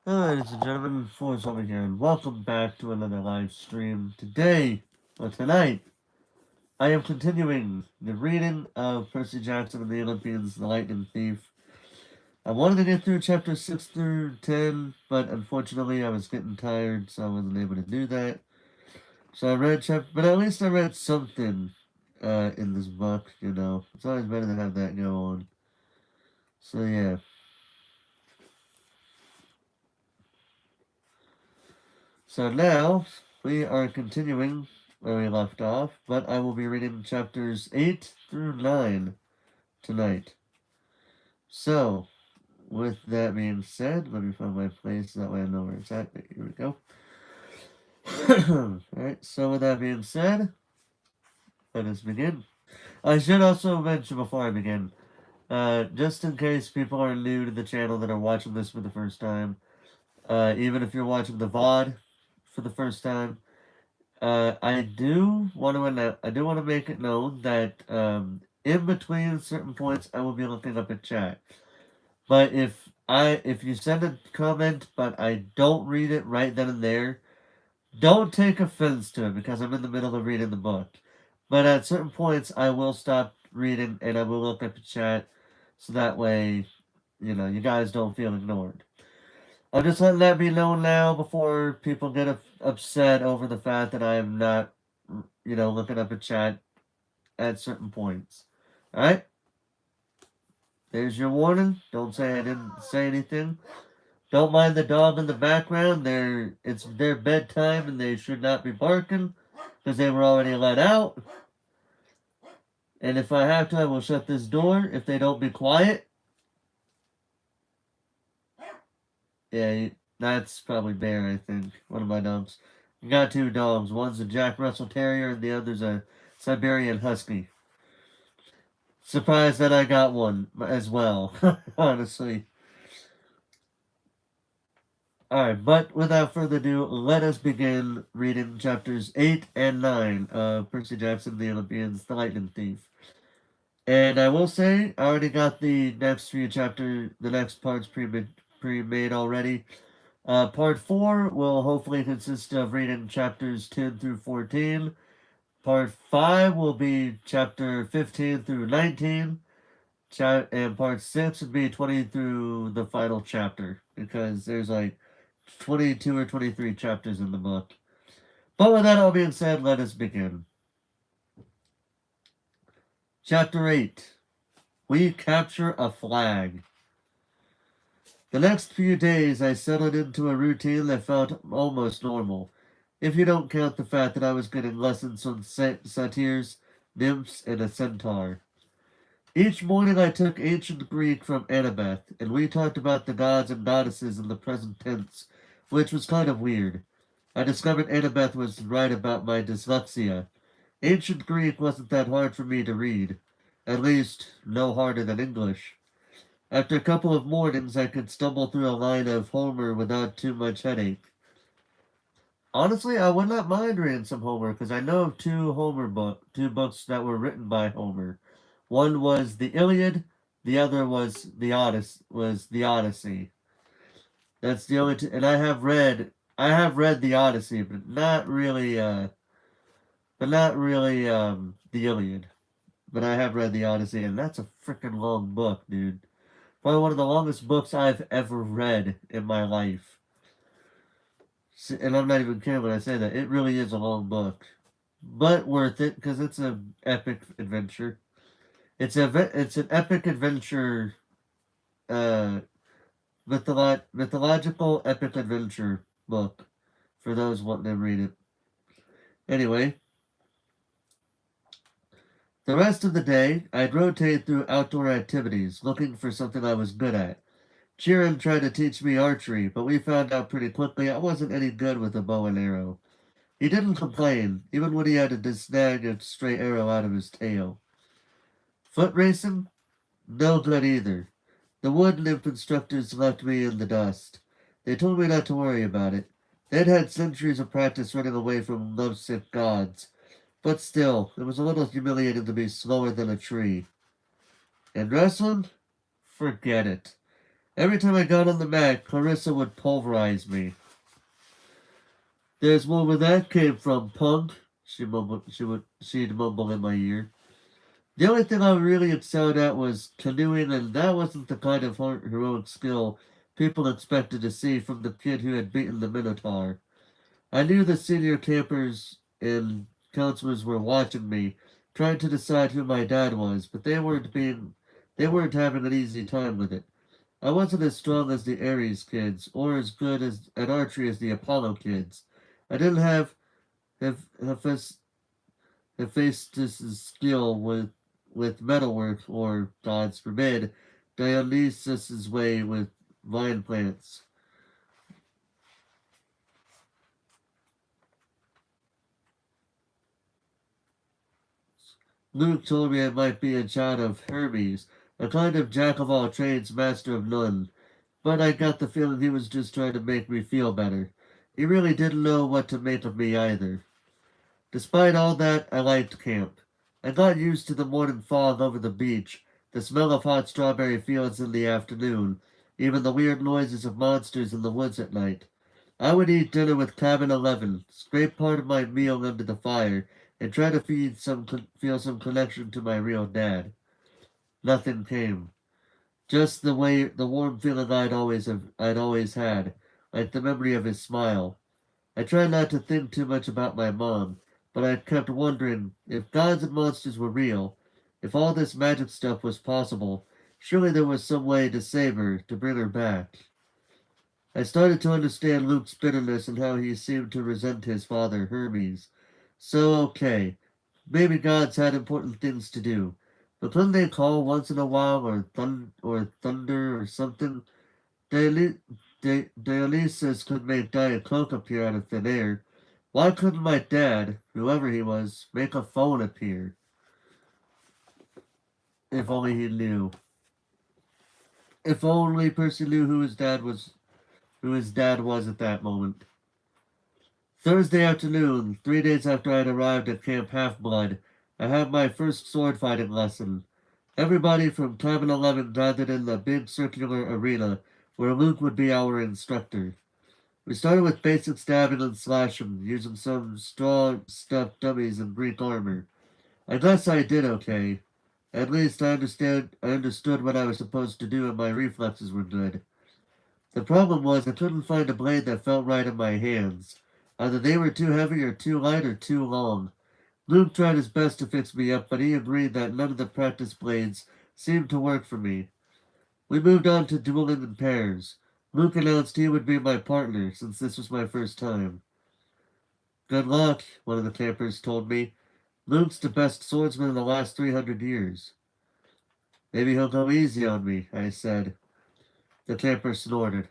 Hello, ladies and gentlemen, Forrest over here, and welcome back to another live stream. Tonight, I am continuing the reading of Percy Jackson and the Olympians, The Lightning Thief. I wanted to get through chapters 6 through 10, but unfortunately I was getting tired, so I wasn't able to do that. So I read but at least I read something in this book, you know. It's always better to have that go on. So yeah. So now, we are continuing where we left off, but I will be reading chapters 8 through 9 tonight. So, with that being said, let me find my place, that way I know where it's at. Here we go. Alright, so with that being said, let us begin. I should also mention before I begin, just in case people are new to the channel that are watching this for the first time, even if you're watching the VOD for the first time, I do want to make it known that in between certain points I will be looking up at chat. But if you send a comment but I don't read it right then and there, don't take offense to it because I'm in the middle of reading the book. But at certain points I will stop reading and I will look up at chat so that way, you know, you guys don't feel ignored. I'm just letting that be known now before people get upset over the fact that I am not, you know, looking up a chat at certain points. Alright? There's your warning. Don't say I didn't say anything. Don't mind the dog in the background. It's their bedtime and they should not be barking because they were already let out. And if I have to, I will shut this door if they don't be quiet. Yeah, that's probably Bear, I think. One of my dogs. I got two dogs. One's a Jack Russell Terrier and the other's a Siberian Husky. Surprised that I got one as well, honestly. Alright, but without further ado, let us begin reading chapters 8 and 9 of Percy Jackson, the Olympians, The Lightning Thief. And I will say, I already got the next parts pre-made already. Part 4 will hopefully consist of reading chapters 10 through 14. Part 5 will be chapter 15 through 19. And part 6 would be 20 through the final chapter. Because there's like 22 or 23 chapters in the book. But with that all being said, let us begin. Chapter 8. We capture a flag. The next few days I settled into a routine that felt almost normal, if you don't count the fact that I was getting lessons on satyrs, nymphs, and a centaur. Each morning I took ancient Greek from Annabeth, and we talked about the gods and goddesses in the present tense, which was kind of weird. I discovered Annabeth was right about my dyslexia. Ancient Greek wasn't that hard for me to read. At least, no harder than English. After a couple of mornings, I could stumble through a line of Homer without too much headache. Honestly, I would not mind reading some Homer, because I know of two books that were written by Homer. One was the Iliad, the other was the Odyssey. That's the only two, and I have read the Odyssey, but not really the Iliad. But I have read the Odyssey, and that's a freaking long book, dude. Probably one of the longest books I've ever read in my life. And I'm not even kidding when I say that. It really is a long book. But worth it, because it's an epic adventure. It's an epic adventure, mythological epic adventure book, for those wanting to read it. Anyway, the rest of the day, I'd rotate through outdoor activities, looking for something I was good at. Jiren tried to teach me archery, but we found out pretty quickly I wasn't any good with a bow and arrow. He didn't complain, even when he had to snag a stray arrow out of his tail. Foot racing? No good either. The wood nymph instructors left me in the dust. They told me not to worry about it. They'd had centuries of practice running away from lovesick gods. But still, it was a little humiliating to be slower than a tree. And wrestling? Forget it. Every time I got on the mat, Clarissa would pulverize me. There's more where that came from, punk. She'd mumble in my ear. The only thing I really excelled at was canoeing, and that wasn't the kind of heroic skill people expected to see from the kid who had beaten the Minotaur. I knew the senior campers and counselors were watching me, trying to decide who my dad was, but they weren't having an easy time with it. I wasn't as strong as the Ares kids, or as good as at archery as the Apollo kids. I didn't have Hephaestus' skill with metalwork, or, gods forbid, Dionysus' way with vine plants. Luke told me I might be a child of Hermes, a kind of jack of all trades, master of none, but I got the feeling he was just trying to make me feel better. He really didn't know what to make of me either. Despite all that, I liked camp. I got used to the morning fog over the beach, the smell of hot strawberry fields in the afternoon, even the weird noises of monsters in the woods at night. I would eat dinner with Cabin 11, scrape part of my meal under the fire, and try to feel some connection to my real dad. Nothing came. Just the warm feeling I'd always had, like the memory of his smile. I tried not to think too much about my mom, but I kept wondering if gods and monsters were real, if all this magic stuff was possible, surely there was some way to save her, to bring her back. I started to understand Luke's bitterness and how he seemed to resent his father, Hermes. So, okay, maybe gods had important things to do, but couldn't they call once in a while, or thunder, or something? Dionysus could make Diet Coke appear out of thin air. Why couldn't my dad, whoever he was, make a phone appear? If only he knew. If only Percy knew who his dad was at that moment. Thursday afternoon, 3 days after I had arrived at Camp Half-Blood, I had my first sword fighting lesson. Everybody from Cabin 11 gathered in the big circular arena where Luke would be our instructor. We started with basic stabbing and slashing, using some straw stuffed dummies in Greek armor. I guess I did okay. At least I understood what I was supposed to do, and my reflexes were good. The problem was I couldn't find a blade that felt right in my hands. Either they were too heavy or too light or too long. Luke tried his best to fix me up, but he agreed that none of the practice blades seemed to work for me. We moved on to dueling in pairs. Luke announced he would be my partner, since this was my first time. Good luck, one of the campers told me. Luke's the best swordsman in the last 300 years. Maybe he'll go easy on me, I said. The camper snorted.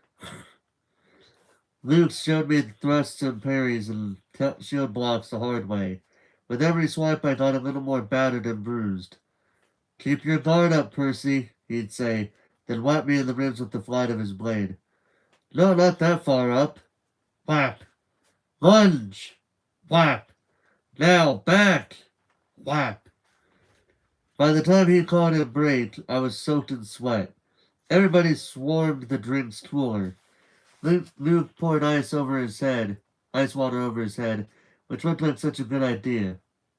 Luke showed me the thrusts and parries and shield blocks the hard way. With every swipe I got a little more battered and bruised. Keep your guard up, Percy, he'd say, then whap me in the ribs with the flat of his blade. No, not that far up. Whap. Lunge. Whap. Now, back. Whap. By the time he called it a break, I was soaked in sweat. Everybody swarmed the drink's cooler. Luke poured ice water over his head, which looked like such a good idea.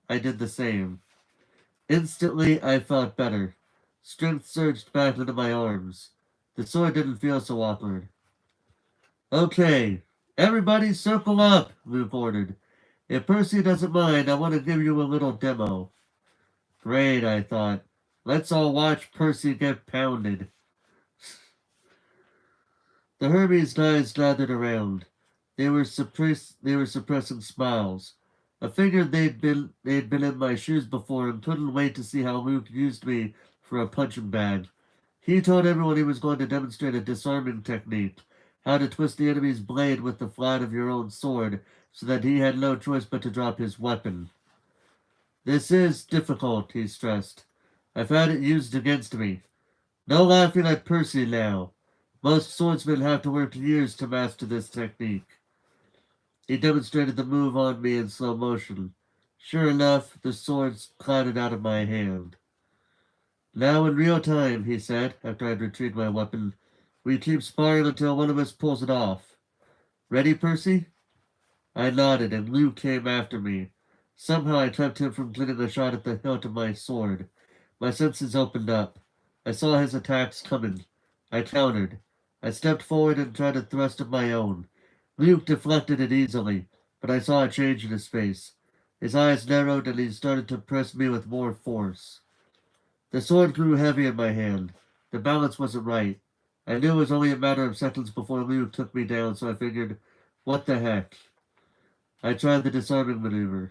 I did the same. Instantly, I felt better. Strength surged back into my arms. The sword didn't feel so awkward. Okay, everybody circle up, Luke ordered. If Percy doesn't mind, I want to give you a little demo. Great, I thought. Let's all watch Percy get pounded. The Hermes guys gathered around. They were suppressing smiles. I figured they'd been in my shoes before and couldn't wait to see how Luke used me for a punching bag. He told everyone he was going to demonstrate a disarming technique, how to twist the enemy's blade with the flat of your own sword, so that he had no choice but to drop his weapon. This is difficult, he stressed. I've had it used against me. No laughing at Percy now. Most swordsmen have to work years to master this technique. He demonstrated the move on me in slow motion. Sure enough, the sword clattered out of my hand. Now in real time, he said, after I'd retrieved my weapon, We keep sparring until one of us pulls it off. Ready, Percy? I nodded, and Luke came after me. Somehow I kept him from getting a shot at the hilt of my sword. My senses opened up. I saw his attacks coming. I countered. I stepped forward and tried a thrust of my own. Luke deflected it easily, but I saw a change in his face. His eyes narrowed and he started to press me with more force. The sword grew heavy in my hand. The balance wasn't right. I knew it was only a matter of seconds before Luke took me down, so I figured, what the heck? I tried the disarming maneuver.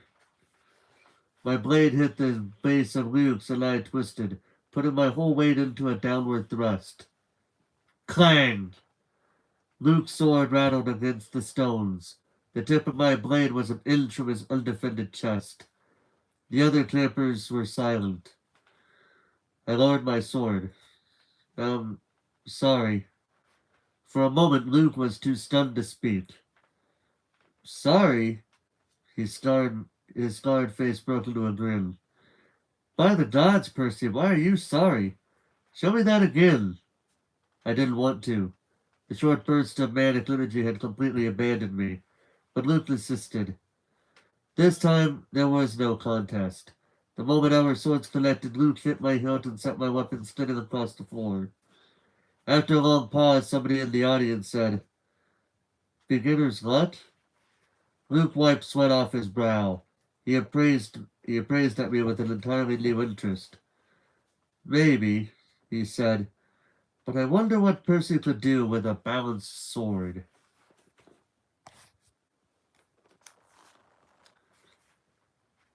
My blade hit the base of Luke's and I twisted, putting my whole weight into a downward thrust. Clang! Luke's sword rattled against the stones. The tip of my blade was an inch from his undefended chest. The other campers were silent. I lowered my sword. Sorry. For a moment, Luke was too stunned to speak. Sorry? His scarred face broke into a grin. By the gods, Percy, why are you sorry? Show me that again. I didn't want to. The short burst of manic energy had completely abandoned me, but Luke insisted. This time, there was no contest. The moment our swords connected, Luke hit my hilt and sent my weapon spinning across the floor. After a long pause, somebody in the audience said, Beginner's luck? Luke wiped sweat off his brow. He appraised at me with an entirely new interest. Maybe, he said, but I wonder what Percy could do with a balanced sword.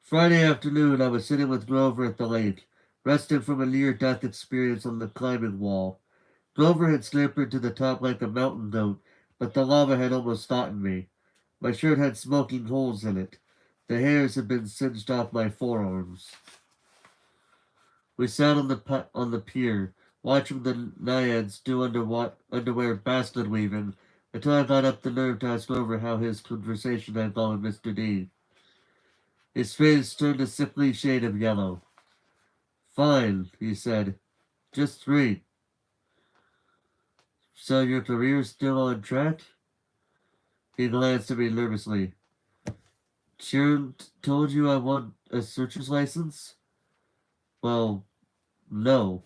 Friday afternoon, I was sitting with Grover at the lake, resting from a near-death experience on the climbing wall. Grover had scampered to the top like a mountain goat, but the lava had almost gotten me. My shirt had smoking holes in it. The hairs had been singed off my forearms. We sat on the pier, watching the naiads do underwear basket weaving, until I got up the nerve to ask Grover how his conversation had gone with Mr. D. His face turned a sickly shade of yellow. Fine, he said. Just great. So your career's still on track? He glanced at me nervously. Sharon told you I want a searcher's license? Well, no.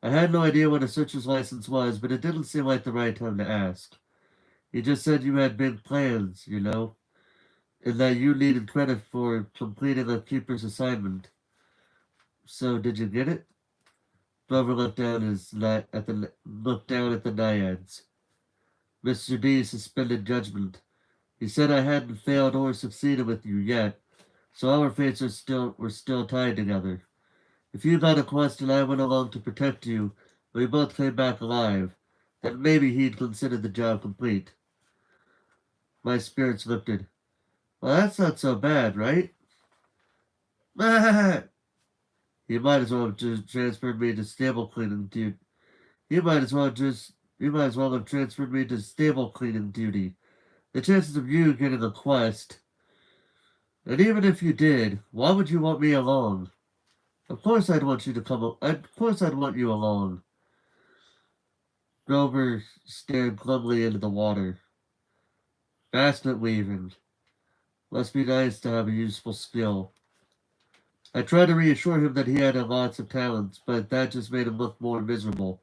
I had no idea what a searcher's license was, but it didn't seem like the right time to ask. He just said you had big plans, and that you needed credit for completing a keeper's assignment. So did you get it? Glover looked down at the naiads. Mr. D suspended judgment. He said I hadn't failed or succeeded with you yet, so our fates were still tied together. If you got a quest and I went along to protect you, and we both came back alive, then maybe he'd consider the job complete. My spirits lifted. Well, that's not so bad, right? You might as well have just transferred me to stable cleaning duty. You might as well have transferred me to stable cleaning duty. The chances of you getting a quest. And even if you did, why would you want me along? Of course I'd want you along. Grover stared glumly into the water. Basket weaving. Must be nice to have a useful skill. I tried to reassure him that he had lots of talents, but that just made him look more miserable.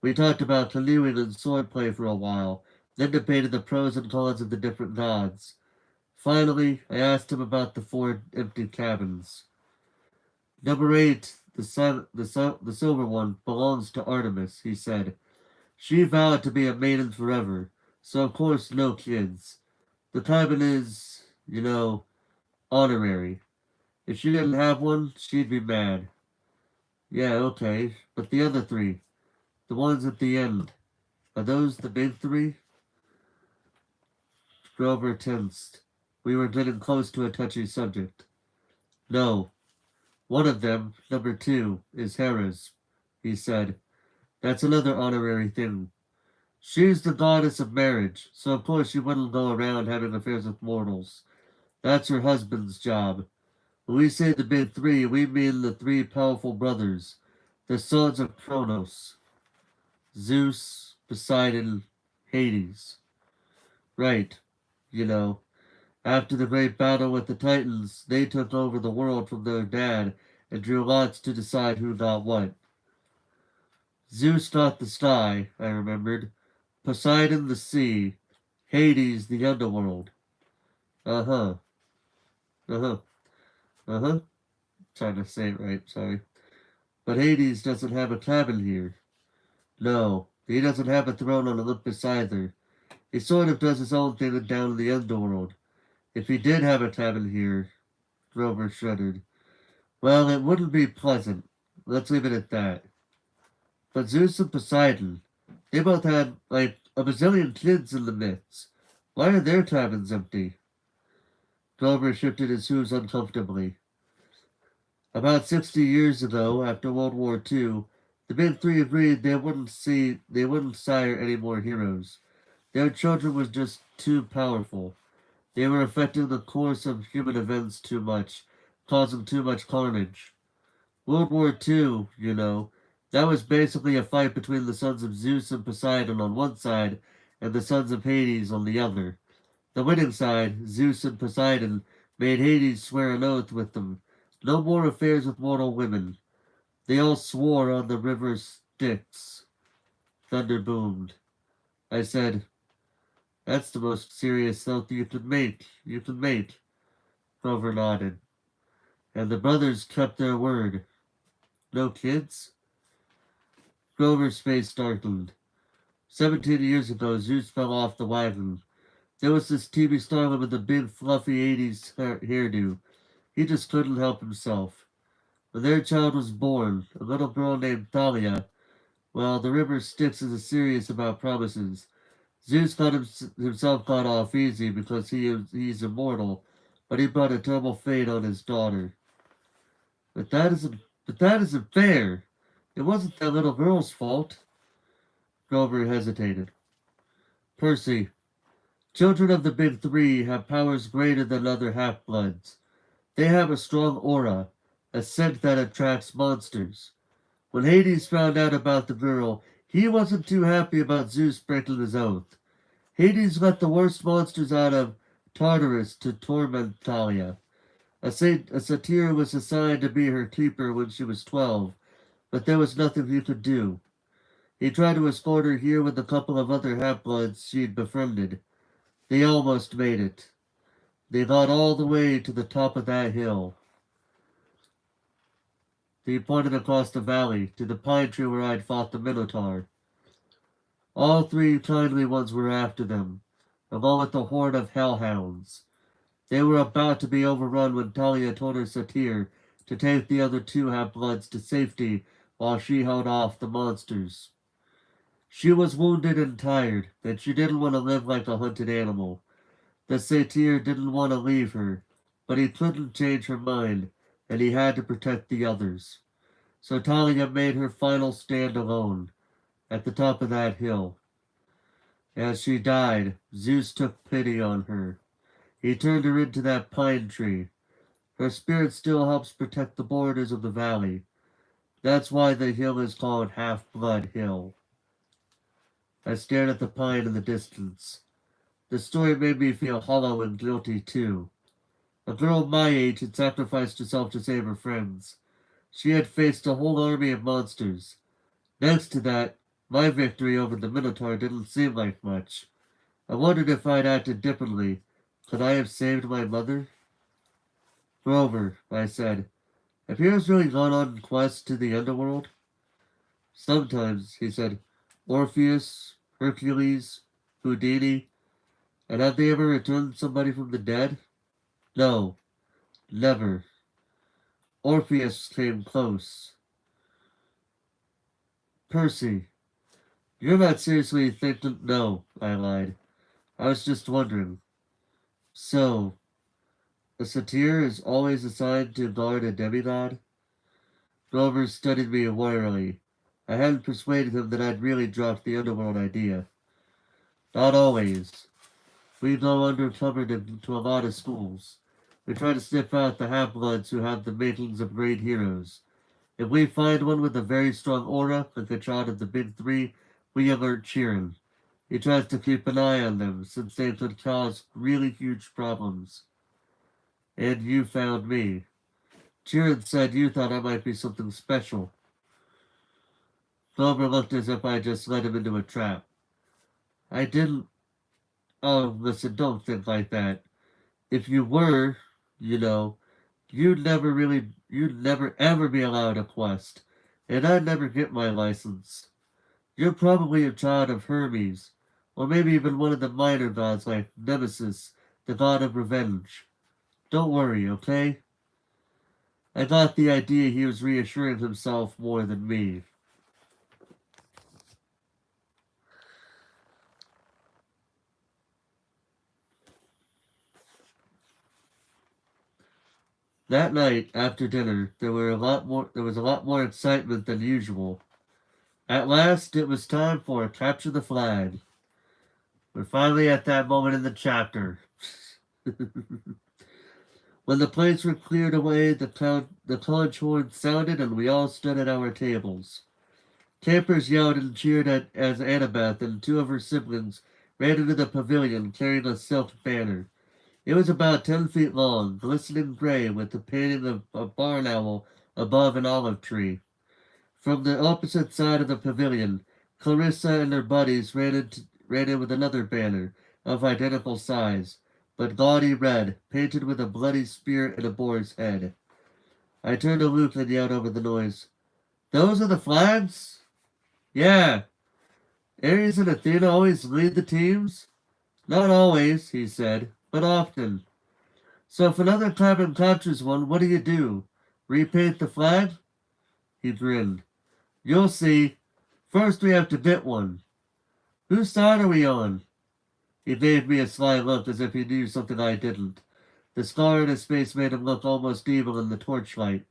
We talked about canoeing and swordplay for a while, then debated the pros and cons of the different gods. Finally, I asked him about the 4 empty cabins. Number 8, the silver one, belongs to Artemis, he said. She vowed to be a maiden forever, so of course no kids. The cabin is, honorary. If she didn't have one, she'd be mad. Yeah, okay, but the other 3, the ones at the end, are those the big 3? Grover tensed. We were getting close to a touchy subject. No. One of them, number 2, is Hera's, he said. That's another honorary thing. She's the goddess of marriage, so of course she wouldn't go around having affairs with mortals. That's her husband's job. When we say the big 3, we mean the 3 powerful brothers, the sons of Kronos. Zeus, Poseidon, Hades. Right, you know. After the great battle with the Titans, they took over the world from their dad and drew lots to decide who got what. Zeus got the sky, I remembered. Poseidon the sea. Hades the underworld. Uh-huh. Uh-huh. Uh-huh. Trying to say it right, sorry. But Hades doesn't have a cabin here. No, he doesn't have a throne on Olympus either. He sort of does his own thing down in the underworld. If he did have a cabin here, Grover shuddered. Well, it wouldn't be pleasant. Let's leave it at that. But Zeus and Poseidon, they both had, like, a bazillion kids in the myths. Why are their cabins empty? Grover shifted his shoes uncomfortably. About 60 years ago, after World War II, the Big Three agreed they wouldn't sire any more heroes. Their children were just too powerful. They were affecting the course of human events too much, causing too much carnage. World War II, that was basically a fight between the sons of Zeus and Poseidon on one side and the sons of Hades on the other. The winning side, Zeus and Poseidon, made Hades swear an oath with them. No more affairs with mortal women. They all swore on the river Styx. Thunder boomed. I said, "That's the most serious oath you could make. Grover nodded. And the brothers kept their word. No kids? Grover's face darkened. 17 years ago, Zeus fell off the wagon. There was this TV starlet with a big, fluffy 80s hairdo. He just couldn't help himself. When their child was born, a little girl named Thalia, well, the river Styx is serious about promises. Zeus got himself got off easy because he's immortal, but he brought a terrible fate on his daughter. But that isn't fair. It wasn't that little girl's fault. Grover hesitated. Percy, children of the Big Three have powers greater than other half-bloods. They have a strong aura, a scent that attracts monsters. When Hades found out about the girl, he wasn't too happy about Zeus breaking his oath. Hades let the worst monsters out of Tartarus to torment Thalia. A satyr was assigned to be her keeper when she was 12, but there was nothing he could do. He tried to escort her here with a couple of other half-bloods she'd befriended. They almost made it. They got all the way to the top of that hill. He pointed across the valley to the pine tree where I'd fought the Minotaur. All three kindly ones were after them, along with the horde of hellhounds. They were about to be overrun when Talia told her satyr to take the other two half-bloods to safety while she held off the monsters. She was wounded and tired, and she didn't want to live like a hunted animal. The satyr didn't want to leave her, but he couldn't change her mind, and he had to protect the others. So Talia made her final stand alone, at the top of that hill. As she died, Zeus took pity on her. He turned her into that pine tree. Her spirit still helps protect the borders of the valley. That's why the hill is called Half-Blood Hill. I stared at the pine in the distance. The story made me feel hollow and guilty, too. A girl my age had sacrificed herself to save her friends. She had faced a whole army of monsters. Next to that, my victory over the Minotaur didn't seem like much. I wondered if I'd acted differently. Could I have saved my mother? Grover, I said, have heroes really gone on quests to the underworld? Sometimes, he said. Orpheus, Hercules, Houdini. And have they ever returned somebody from the dead? No, never. Orpheus came close. Percy, you're not seriously thinking... No, I lied. I was just wondering. So, a satyr is always assigned to guard a demigod? Grover studied me warily. I hadn't persuaded him that I'd really dropped the underworld idea. Not always. We go undercover into a lot of schools. We try to sniff out the half-bloods who have the makings of great heroes. If we find one with a very strong aura, like the child of the Big Three, We alert Chirin. He tries to keep an eye on them, since they could cause really huge problems. And you found me. Chirin said you thought I might be something special. Clover looked as if I just led him into a trap. I didn't. Oh, listen, don't think like that. If you were, you know, you'd never ever be allowed a quest. And I'd never get my license. You're probably a child of Hermes, or maybe even one of the minor gods like Nemesis, the god of revenge. Don't worry, okay? I got the idea he was reassuring himself more than me. That night, after dinner, there was a lot more excitement than usual. At last, it was time for Capture the Flag. We're finally at that moment in the chapter. When the plates were cleared away, the college horn sounded and we all stood at our tables. Campers yelled and cheered as Annabeth and two of her siblings ran into the pavilion carrying a silk banner. It was about 10 feet long, glistening gray with the painting of a barn owl above an olive tree. From the opposite side of the pavilion, Clarissa and her buddies ran in with another banner of identical size, but gaudy red, painted with a bloody spear and a boar's head. I turned to Luke and yelled over the noise, "Those are the flags?" "Yeah. Ares and Athena always lead the teams?" "Not always," he said, "but often." "So if another cabin captures one, what do you do? Repaint the flag?" He grinned. "You'll see. First we have to get one." "Whose side are we on?" He gave me a sly look as if he knew something I didn't. The scar on his face made him look almost evil in the torchlight.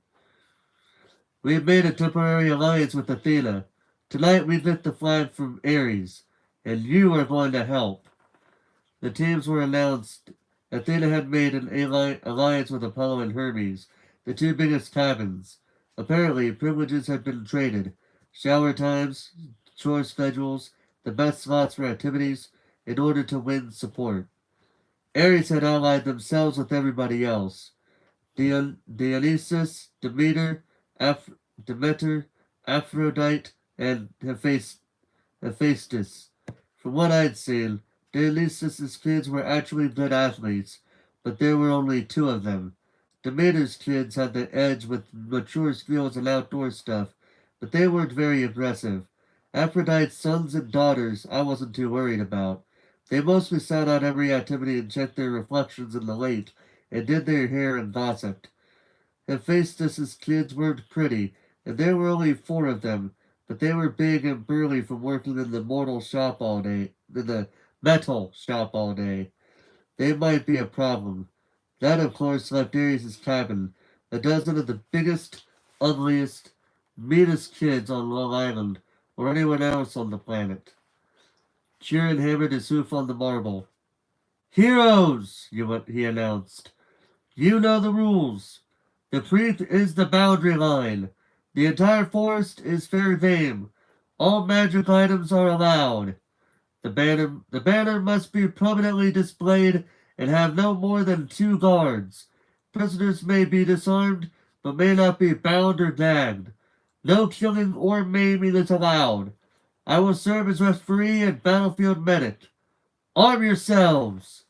"We have made a temporary alliance with Athena. Tonight we lift the flag from Ares, and you are going to help." The teams were announced. Athena had made an alliance with Apollo and Hermes, the two biggest cabins. Apparently, privileges had been traded. Shower times, chore schedules, the best slots for activities, in order to win support. Ares had allied themselves with everybody else. Dionysus, Demeter, Aphrodite, and Hephaestus. From what I'd seen, Dionysus's kids were actually good athletes, but there were only two of them. Demeter's kids had the edge with mature skills and outdoor stuff, but they weren't very aggressive. Aphrodite's sons and daughters I wasn't too worried about. They mostly sat out every activity and checked their reflections in the lake, and did their hair and gossiped. Hephaestus's kids weren't pretty, and there were only four of them, but they were big and burly from working in the metal shop all day. They might be a problem. That, of course, left Ares' cabin, a dozen of the biggest, ugliest, meanest kids on Long Island, or anyone else on the planet. Chirin hammered his hoof on the marble. "Heroes!" he announced. "You know the rules. The creek is the boundary line. The entire forest is fair game. All magic items are allowed. The banner must be prominently displayed and have no more than 2 guards. Prisoners may be disarmed, but may not be bound or gagged. No killing or maiming is allowed. I will serve as referee and battlefield medic. Arm yourselves!"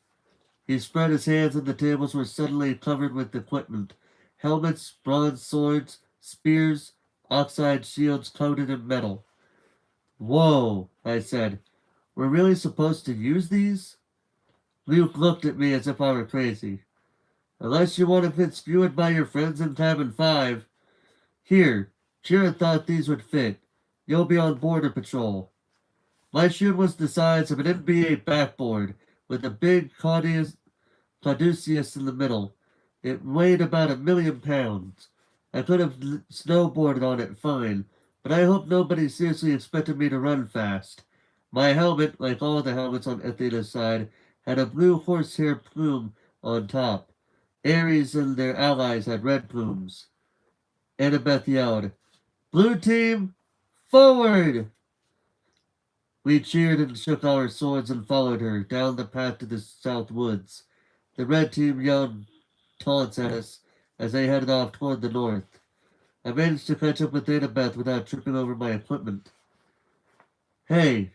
He spread his hands and the tables were suddenly covered with equipment. Helmets, bronze swords, spears, oxide shields coated in metal. "Whoa," I said. "We're really supposed to use these?" Luke looked at me as if I were crazy. "Unless you want to get skewered by your friends in Cabin 5. Here, Chirin thought these would fit. You'll be on border patrol." My shield was the size of an NBA backboard, with a big caduceus in the middle. It weighed about 1,000,000 pounds. I could have snowboarded on it fine, but I hope nobody seriously expected me to run fast. My helmet, like all the helmets on Athena's side, had a blue horsehair plume on top. Ares and their allies had red plumes. Annabeth yelled, "Blue team, forward!" We cheered and shook our swords and followed her down the path to the south woods. The red team yelled taunts at us as they headed off toward the north. I managed to catch up with Annabeth without tripping over my equipment. Hey,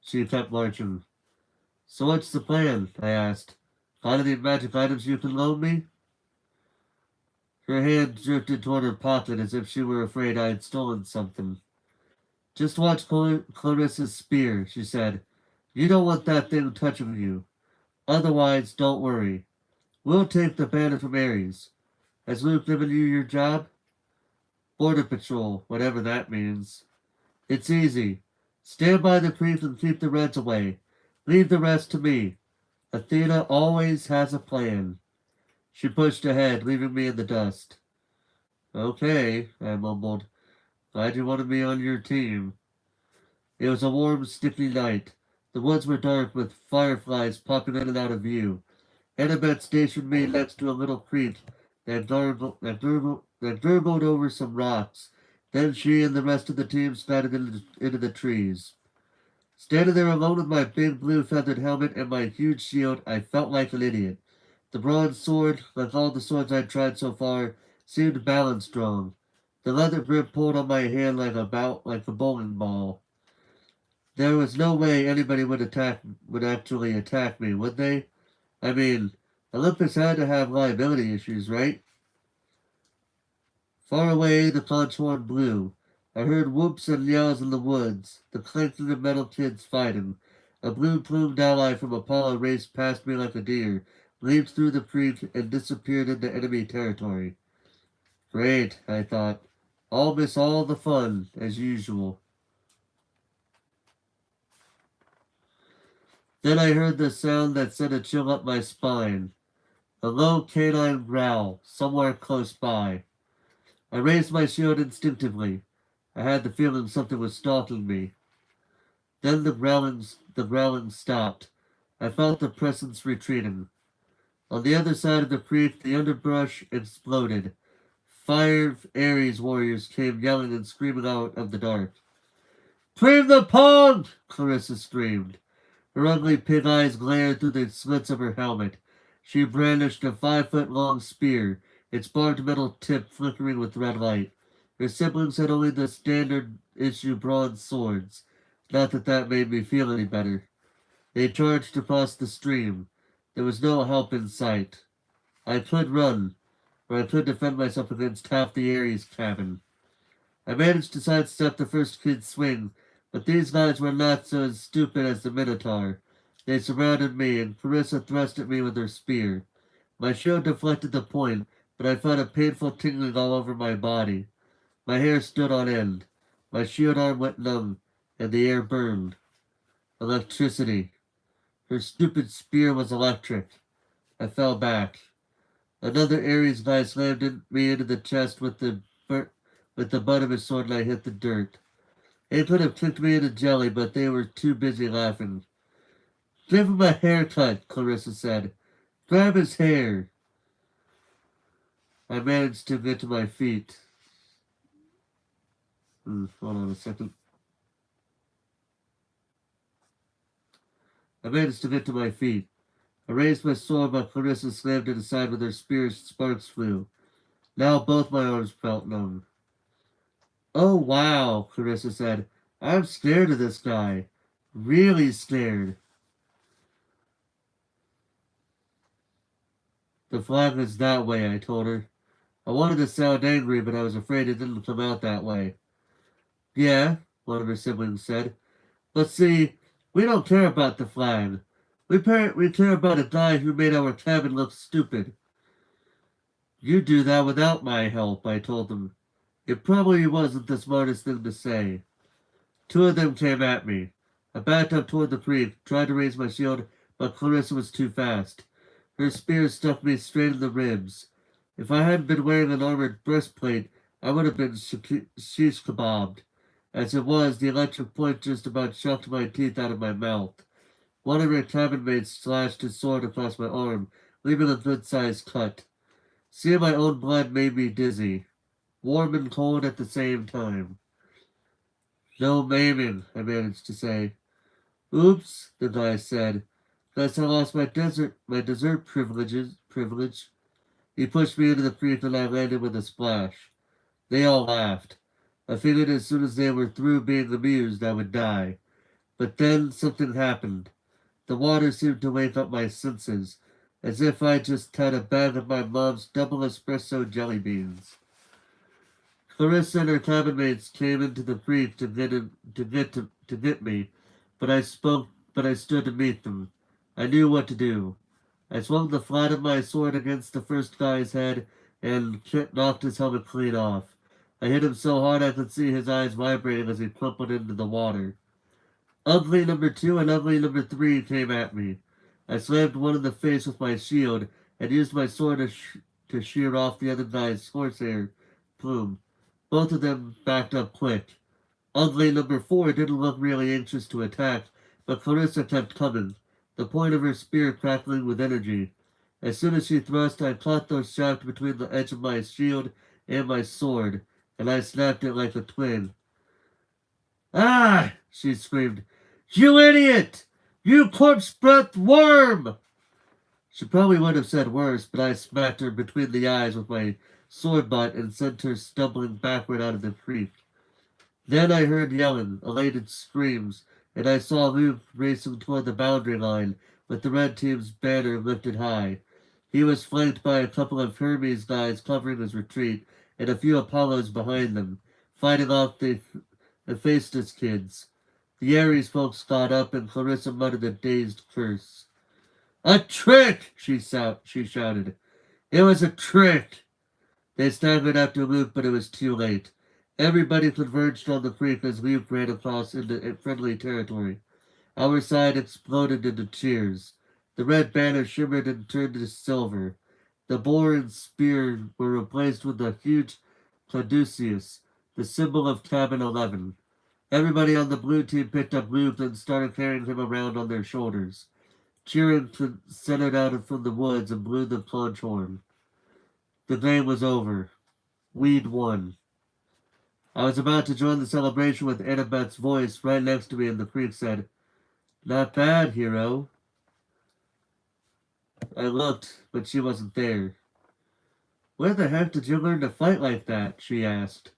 she kept marching. So what's the plan? I asked. Got any magic items you can loan me? Her hand drifted toward her pocket as if she were afraid I had stolen something. Just watch Clarissa's spear, she said. You don't want that thing touching you. Otherwise, don't worry. We'll take the banner from Ares. Has Luke given you your job? Border Patrol, whatever that means. It's easy. Stand by the creek and keep the Reds away. Leave the rest to me. Athena always has a plan. She pushed ahead, leaving me in the dust. Okay, I mumbled. Glad you wanted me on your team. It was a warm, sticky night. The woods were dark with fireflies popping in and out of view. Annabeth stationed me next to a little creek that gurgled over some rocks. Then she and the rest of the team scattered into the trees. Standing there alone with my big blue feathered helmet and my huge shield, I felt like an idiot. The bronze sword, like all the swords I'd tried so far, seemed balanced wrong. The leather grip pulled on my hand like a bowling ball. There was no way anybody would actually attack me, would they? I mean, Olympus had to have liability issues, right? Far away, the conch horn blew. I heard whoops and yells in the woods, the clanking of metal kids fighting. A blue-plumed ally from Apollo raced past me like a deer, leaped through the creek, and disappeared into enemy territory. Great, I thought. I'll miss all the fun, as usual. Then I heard the sound that sent a chill up my spine. A low canine growl, somewhere close by. I raised my shield instinctively. I had the feeling something was stalking me. Then the growling stopped. I felt the presence retreating. On the other side of the creek, the underbrush exploded. 5 Ares warriors came yelling and screaming out of the dark. Clear the pond! Clarissa screamed. Her ugly pig eyes glared through the slits of her helmet. She brandished a 5-foot-long spear, its barbed metal tip flickering with red light. Her siblings had only the standard-issue bronze swords. Not that that made me feel any better. They charged across the stream. There was no help in sight. I could run, or I could defend myself against half the Ares cabin. I managed to sidestep the first kid's swing, but these guys were not so stupid as the Minotaur. They surrounded me, and Clarissa thrust at me with her spear. My shield deflected the point, but I felt a painful tingling all over my body. My hair stood on end. My shield arm went numb, and the air burned. Electricity. Her stupid spear was electric. I fell back. Another Ares guy slammed me into the chest with the butt of his sword, and I hit the dirt. They could have kicked me into jelly, but they were too busy laughing. Give him a haircut, Clarissa said. Grab his hair. I managed to get to my feet. Hold on a second. I managed to get to my feet. I raised my sword, but Clarissa slammed it aside with her spear. Sparks flew. Now both my arms felt numb. Oh, wow, Clarissa said. I'm scared of this guy. Really scared. The flag is that way, I told her. I wanted to sound angry, but I was afraid it didn't come out that way. Yeah, one of her siblings said. But see, we don't care about the flag. We care about a guy who made our cabin look stupid. You do that without my help, I told them. It probably wasn't the smartest thing to say. 2 of them came at me. I backed up toward the creek, tried to raise my shield, but Clarissa was too fast. Her spear stuck me straight in the ribs. If I hadn't been wearing an armored breastplate, I would have been shish kebabbed. As it was, the electric point just about shocked my teeth out of my mouth. One of her cabin mates slashed his sword across my arm, leaving a good-sized cut. Seeing my own blood made me dizzy, warm and cold at the same time. No maiming, I managed to say. Oops, the guy said. Guess I lost my dessert privilege. He pushed me into the creek and I landed with a splash. They all laughed. I figured as soon as they were through being amused, I would die. But then something happened. The water seemed to wake up my senses, as if I just had a bag of my mom's double espresso jelly beans. Clarissa and her cabin mates came into the creek to get me, but I stood to meet them. I knew what to do. I swung the flat of my sword against the first guy's head and knocked his helmet clean off. I hit him so hard I could see his eyes vibrating as he crumpled into the water. Ugly number 2 and ugly number 3 came at me. I slammed one in the face with my shield and used my sword to shear off the other guy's horsehair plume. Both of them backed up quick. Ugly number 4 didn't look really anxious to attack, but Clarissa kept coming, the point of her spear crackling with energy. As soon as she thrust, I caught the shaft between the edge of my shield and my sword, and I snapped it like a twig. Ah! She screamed. You idiot! You corpse-breath worm! She probably would have said worse, but I smacked her between the eyes with my sword butt and sent her stumbling backward out of the creek. Then I heard yelling, elated screams, and I saw Luke racing toward the boundary line with the red team's banner lifted high. He was flanked by a couple of Hermes guys covering his retreat and a few Apollos behind them, fighting off the Hephaestus kids. The Ares folks got up and Clarissa muttered a dazed curse. A trick! She shouted. It was a trick! They staggered after Luke, but it was too late. Everybody converged on the creek as Luke ran across into friendly territory. Our side exploded into cheers. The red banner shimmered and turned to silver. The boar and spear were replaced with a huge caduceus, the symbol of Cabin 11. Everybody on the blue team picked up Luke and started carrying him around on their shoulders. Cheering centered out from the woods and blew the conch horn. The game was over. We'd won. I was about to join the celebration when Annabeth's voice right next to me in the creek said, Not bad, hero. I looked, but she wasn't there. Where the heck did you learn to fight like that? She asked.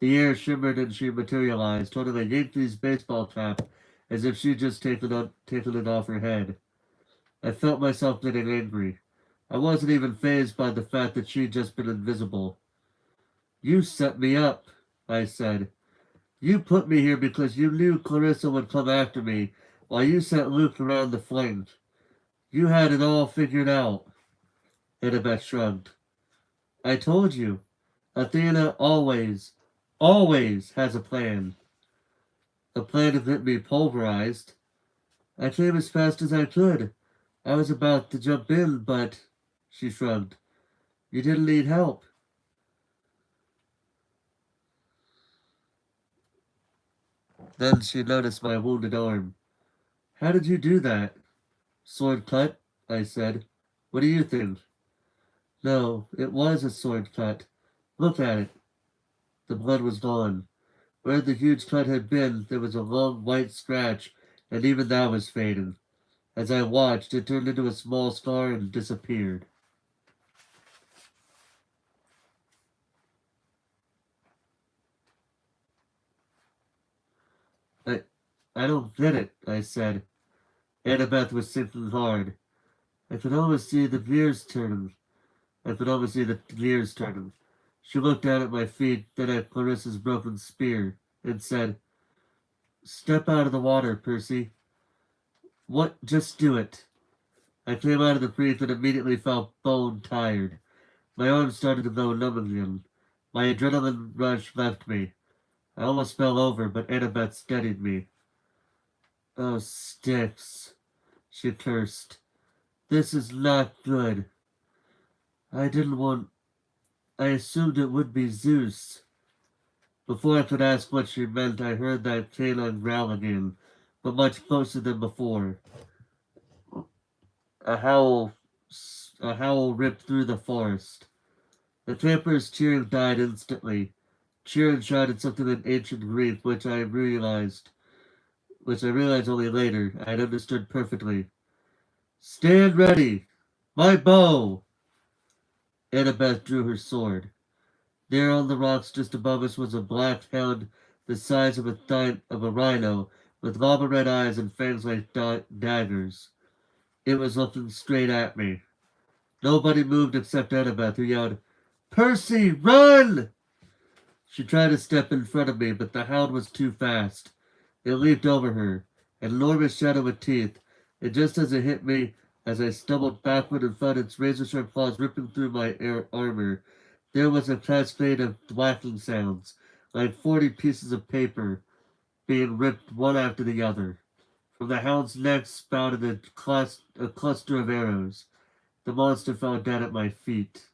The air shimmered and she materialized, holding a Yankees baseball cap as if she'd just taken it off her head. I felt myself getting angry. I wasn't even fazed by the fact that she'd just been invisible. You set me up, I said. You put me here because you knew Clarissa would come after me, while you sent Luke around the flank. You had it all figured out. Annabeth shrugged. I told you. Athena always has a plan. A plan to get me pulverized. I came as fast as I could. I was about to jump in, but... She shrugged. You didn't need help. Then she noticed my wounded arm. How did you do that? Sword cut, I said. What do you think? No, it was a sword cut. Look at it. The blood was gone. Where the huge cut had been, there was a long white scratch, and even that was fading. As I watched, it turned into a small scar and disappeared. I don't get it, I said. Annabeth was thinking hard. I could almost see the gears turning. She looked down at my feet, then at Clarissa's broken spear, and said, Step out of the water, Percy. What? Just do it. I came out of the creek and immediately felt bone tired. My arms started to go numb again. My adrenaline rush left me. I almost fell over, but Annabeth steadied me. Oh, sticks, she cursed. This is not good. I didn't want... I assumed it would be Zeus. Before I could ask what she meant, I heard that canine growl again, but much closer than before. A howl, ripped through the forest. The campers' cheering died instantly. Chiron shouted something in ancient Greek, which I realized only later. I had understood perfectly. Stand ready! My bow! Annabeth drew her sword. There on the rocks just above us was a black hound the size of a rhino, with lava red eyes and fangs like daggers. It was looking straight at me. Nobody moved except Annabeth, who yelled, Percy, run! She tried to step in front of me, but the hound was too fast. It leaped over her, an enormous shadow with teeth, and just as it hit me, as I stumbled backward and felt its razor-sharp claws ripping through my armor, there was a cascade of whacking sounds, like 40 pieces of paper being ripped one after the other. From the hound's neck spouted a cluster of arrows. The monster fell dead at my feet.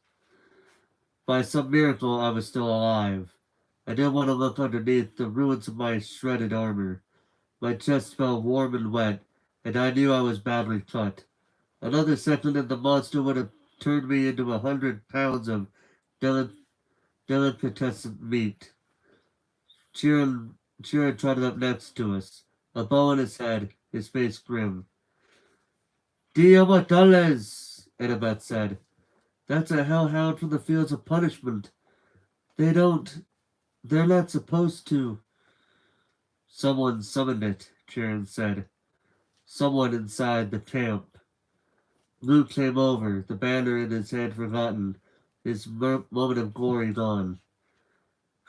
By some miracle, I was still alive. I didn't want to look underneath the ruins of my shredded armor. My chest felt warm and wet, and I knew I was badly cut. Another second and the monster would have turned me into 100 pounds of delicatessen meat. Chiron trotted up next to us, a bow in his head, his face grim. Dia Mortales, Annabeth said. That's a hellhound from the fields of punishment. They're not supposed to. Someone summoned it, Chiron said. Someone inside the camp. Luke came over, the banner in his hand forgotten, his moment of glory gone.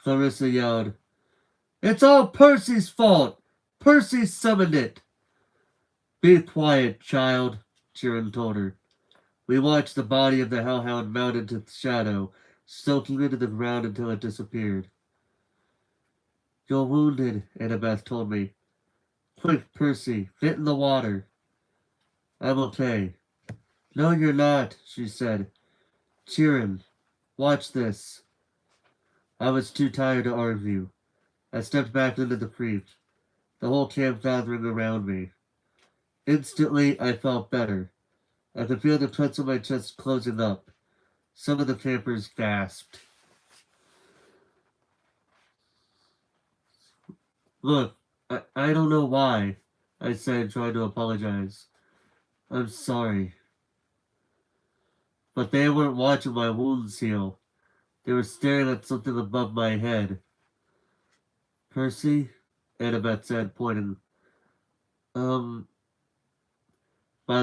Clarissa yelled, It's all Percy's fault! Percy summoned it! Be quiet, child, Chiron told her. We watched the body of the hellhound mount into the shadow, soaking into the ground until it disappeared. You're wounded, Annabeth told me. Quick, Percy, get in the water. I'm okay. No, you're not, she said. Chiron, watch this. I was too tired to argue. I stepped back into the creek, the whole camp gathering around me. Instantly, I felt better. I could feel the cuts on my chest closing up. Some of the campers gasped. Look, I don't know why, I said, trying to apologize. I'm sorry. But they weren't watching my wounds heal. They were staring at something above my head. Percy? Annabeth said, pointing. By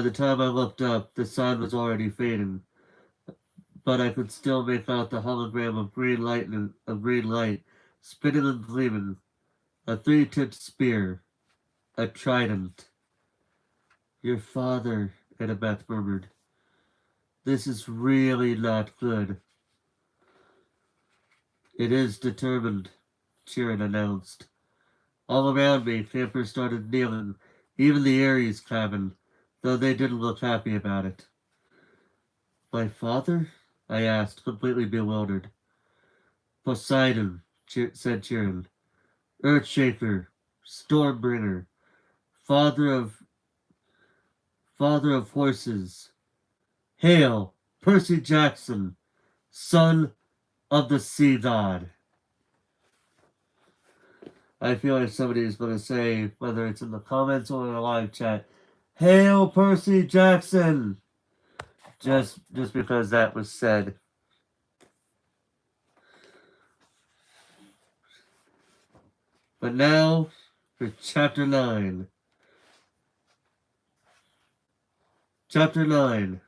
the time I looked up, the sun was already fading, but I could still make out the hologram of green light spinning and gleaming. A three-tipped spear. A trident. Your father, Annabeth murmured. This is really not good. It is determined, Chiron announced. All around me, campers started kneeling, even the Ares cabin, though they didn't look happy about it. My father? I asked, completely bewildered. Poseidon, said Chiron. Earthshaker, Stormbringer, father of horses. Hail, Percy Jackson, son of the sea god. I feel like somebody is going to say, whether it's in the comments or in a live chat, Hail, Percy Jackson! Just because that was said. But now for Chapter 9. Chapter 9.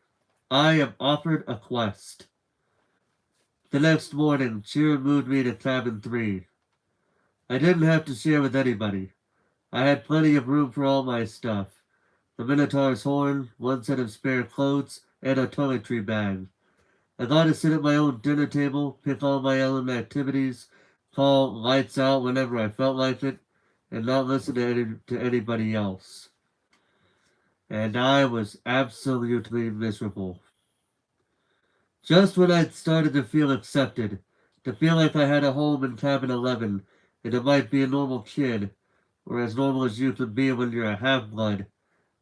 I am offered a quest. The next morning, Chiron moved me to cabin 3. I didn't have to share with anybody. I had plenty of room for all my stuff. The Minotaur's horn, one set of spare clothes, and a toiletry bag. I got to sit at my own dinner table, pick all my own activities, call lights out whenever I felt like it, and not listen to anybody else. And I was absolutely miserable. Just when I'd started to feel accepted, to feel like I had a home in cabin 11, and it might be a normal kid, or as normal as you could be when you're a half-blood,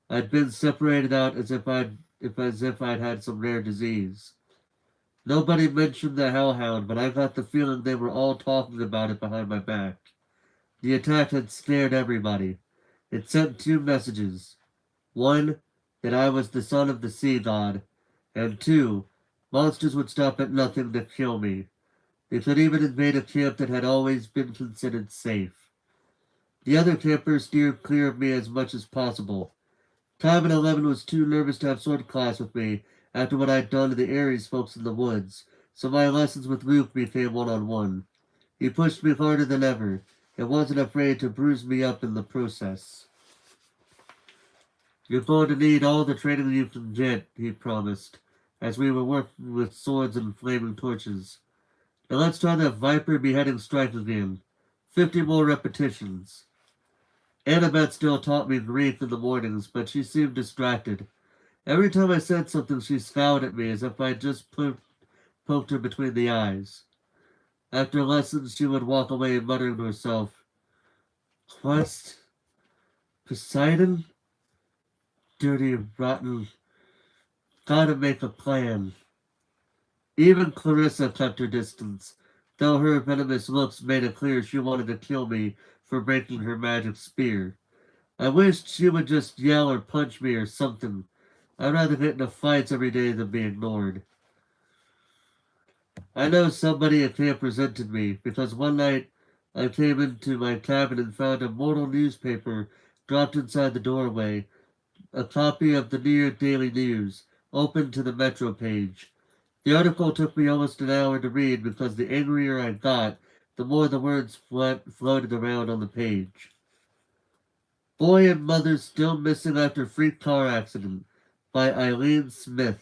I'd been separated out as if I'd had some rare disease. Nobody mentioned the hellhound, but I got the feeling they were all talking about it behind my back. The attack had scared everybody. It sent two messages. One, that I was the son of the sea god, and two, monsters would stop at nothing to kill me. They could even invade a camp that had always been considered safe. The other campers steered clear of me as much as possible. Tom and 11 was too nervous to have sword class with me after what I'd done to the Ares folks in the woods, so my lessons with Luke became one-on-one. He pushed me harder than ever, and wasn't afraid to bruise me up in the process. You're going to need all the training you can get, he promised, as we were working with swords and flaming torches. Now let's try the Viper beheading strike again. 50 more repetitions. Annabeth still taught me Greek in the mornings, but she seemed distracted. Every time I said something, she scowled at me as if I'd just poked her between the eyes. After lessons, she would walk away muttering to herself, Quest? Poseidon? Dirty, rotten. Gotta make a plan. Even Clarissa kept her distance, though her venomous looks made it clear she wanted to kill me for breaking her magic spear. I wished she would just yell or punch me or something. I'd rather get into fights every day than be ignored. I know somebody at camp resented me, because one night I came into my cabin and found a mortal newspaper dropped inside the doorway, a copy of the New York Daily News, open to the Metro page. The article took me almost an hour to read because the angrier I got, the more the words floated around on the page. Boy and Mother Still Missing After Freak Car Accident by Eileen Smith.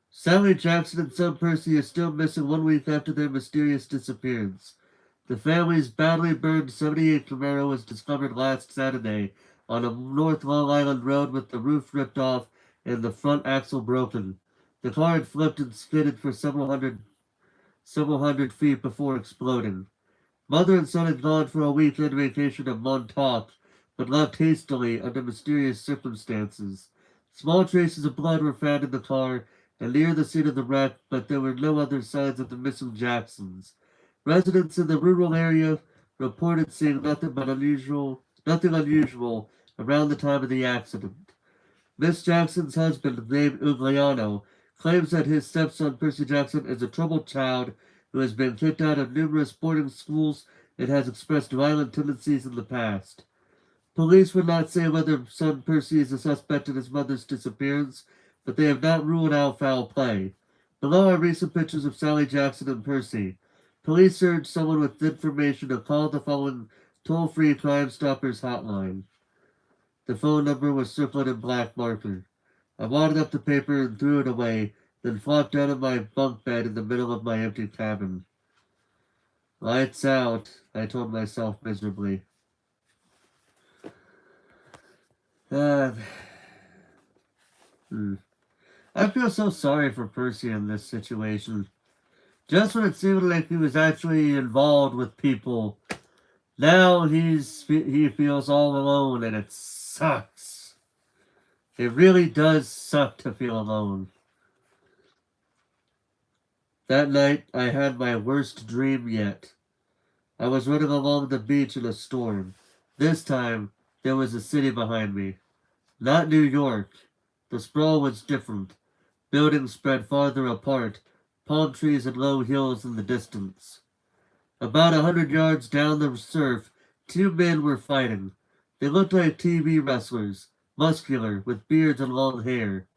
Sally Jackson and son Percy are still missing 1 week after their mysterious disappearance. The family's badly burned 78 Camaro was discovered last Saturday on a North Long Island road with the roof ripped off and the front axle broken. The car had flipped and skidded for several hundred feet before exploding. Mother and son had gone for a weekend vacation to Montauk, but left hastily under mysterious circumstances. Small traces of blood were found in the car and near the scene of the wreck, but there were no other signs of the missing Jacksons. Residents in the rural area reported seeing nothing unusual around the time of the accident. Miss Jackson's husband, named Ugliano, claims that his stepson Percy Jackson is a troubled child who has been kicked out of numerous boarding schools and has expressed violent tendencies in the past. Police would not say whether son Percy is a suspect in his mother's disappearance, but they have not ruled out foul play. Below are recent pictures of Sally Jackson and Percy. Police urge someone with information to call the following toll-free Crime Stoppers hotline. The phone number was circled in black marker. I wadded up the paper and threw it away, then flopped down on my bunk bed in the middle of my empty cabin. Lights out, I told myself miserably. I feel so sorry for Percy in this situation. Just when it seemed like he was actually involved with people, now he feels all alone, and it sucks. It really does suck to feel alone. That night, I had my worst dream yet. I was running along the beach in a storm. This time, there was a city behind me. Not New York. The sprawl was different. Buildings spread farther apart, palm trees and low hills in the distance. About 100 yards down the surf, two men were fighting. They looked like TV wrestlers, muscular, with beards and long hair.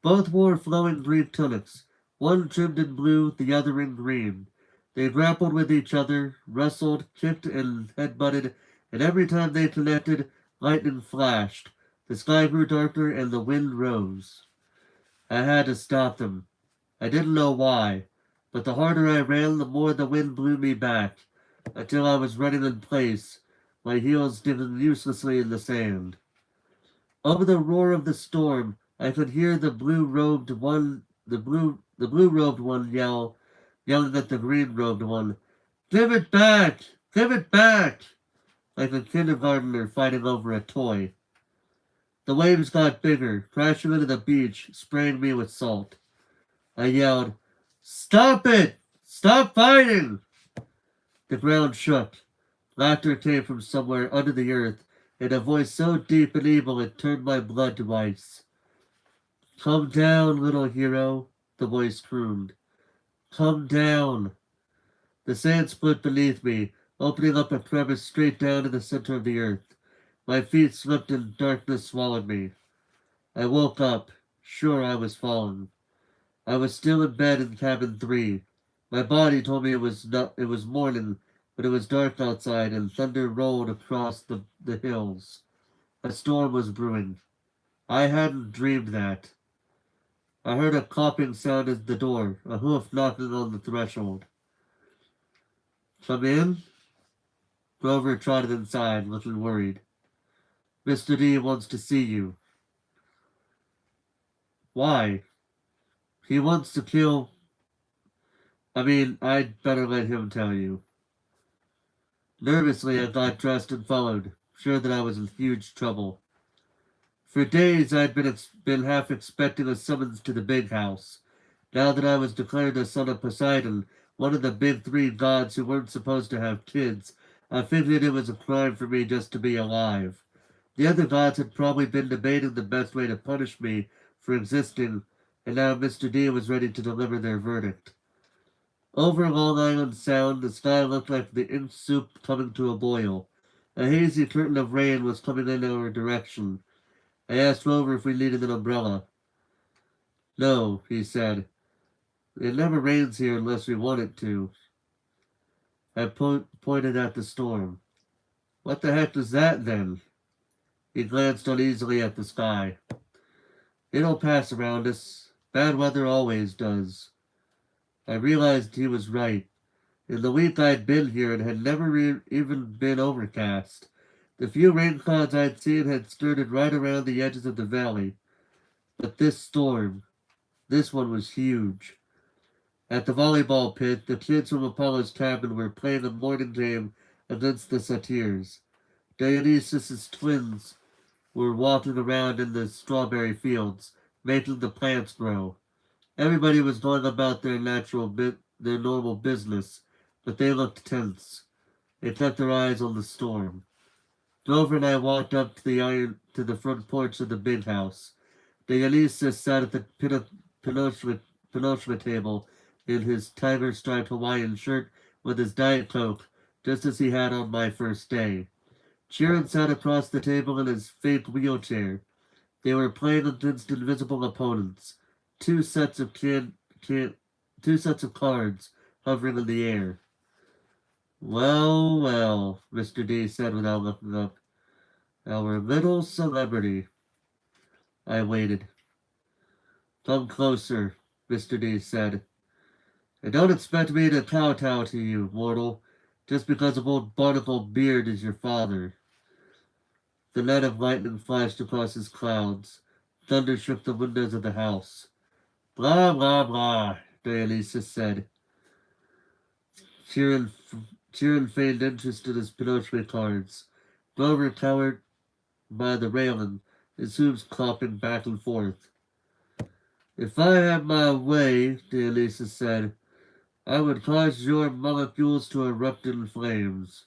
Both wore flowing green tunics, one trimmed in blue, the other in green. They grappled with each other, wrestled, kicked, and headbutted, and every time they connected, lightning flashed. The sky grew darker and the wind rose. I had to stop them. I didn't know why, but the harder I ran, the more the wind blew me back, until I was running in place, my heels digging uselessly in the sand. Over the roar of the storm, I could hear the blue-robed one yelling at the green-robed one, Give it back! Give it back! Like a kindergartner fighting over a toy. The waves got bigger, crashing into the beach, spraying me with salt. I yelled, Stop it! Stop fighting! The ground shook. Laughter came from somewhere under the earth, in a voice so deep and evil it turned my blood to ice. Come down, little hero, the voice crooned. Come down. The sand split beneath me, opening up a crevice straight down to the center of the earth. My feet slipped and darkness swallowed me. I woke up, sure I was falling. I was still in bed in cabin 3. My body told me it was morning, but it was dark outside and thunder rolled across the hills. A storm was brewing. I hadn't dreamed that. I heard a clopping sound at the door, a hoof knocking on the threshold. Come in? Grover trotted inside, looking worried. Mr. D wants to see you. Why? He wants to kill... I'd better let him tell you. Nervously, I got dressed and followed, sure that I was in huge trouble. For days, I'd been half expecting a summons to the big house. Now that I was declared the son of Poseidon, one of the big 3 gods who weren't supposed to have kids, I figured it was a crime for me just to be alive. The other gods had probably been debating the best way to punish me for existing, and now Mr. D was ready to deliver their verdict. Over Long Island Sound, the sky looked like the ink soup coming to a boil. A hazy curtain of rain was coming in our direction. I asked Rover if we needed an umbrella. No, he said. It never rains here unless we want it to. I pointed at the storm. What the heck is that, then? He glanced uneasily at the sky. It'll pass around us. Bad weather always does. I realized he was right. In the week I'd been here, it had never even been overcast. The few rain clouds I'd seen had skirted right around the edges of the valley. But this storm, this one was huge. At the volleyball pit, the kids from Apollo's cabin were playing a morning game against the Satyrs. Dionysus' twins were walking around in the strawberry fields, making the plants grow. Everybody was going about their normal business, but they looked tense. They kept their eyes on the storm. Grover and I walked up to the front porch of the big house. Dionysus sat at the penultimate table in his tiger-striped Hawaiian shirt with his Diet Coke, just as he had on my first day. Chiron sat across the table in his fake wheelchair. They were playing against invisible opponents. Two sets of cards hovering in the air. Well, well, Mr. D said without looking up. Our little celebrity. I waited. Come closer, Mr. D said. And don't expect me to kowtow to you, mortal, just because of old Barnacle Beard is your father. The net of lightning flashed across his clouds. Thunder shook the windows of the house. Blah, blah, blah, Dionysus said. Chiron feigned interest in his Pinocchio cards. Grover cowered by the railing, his hooves clopping back and forth. If I had my way, Dionysus said, I would cause your molecules to erupt in flames.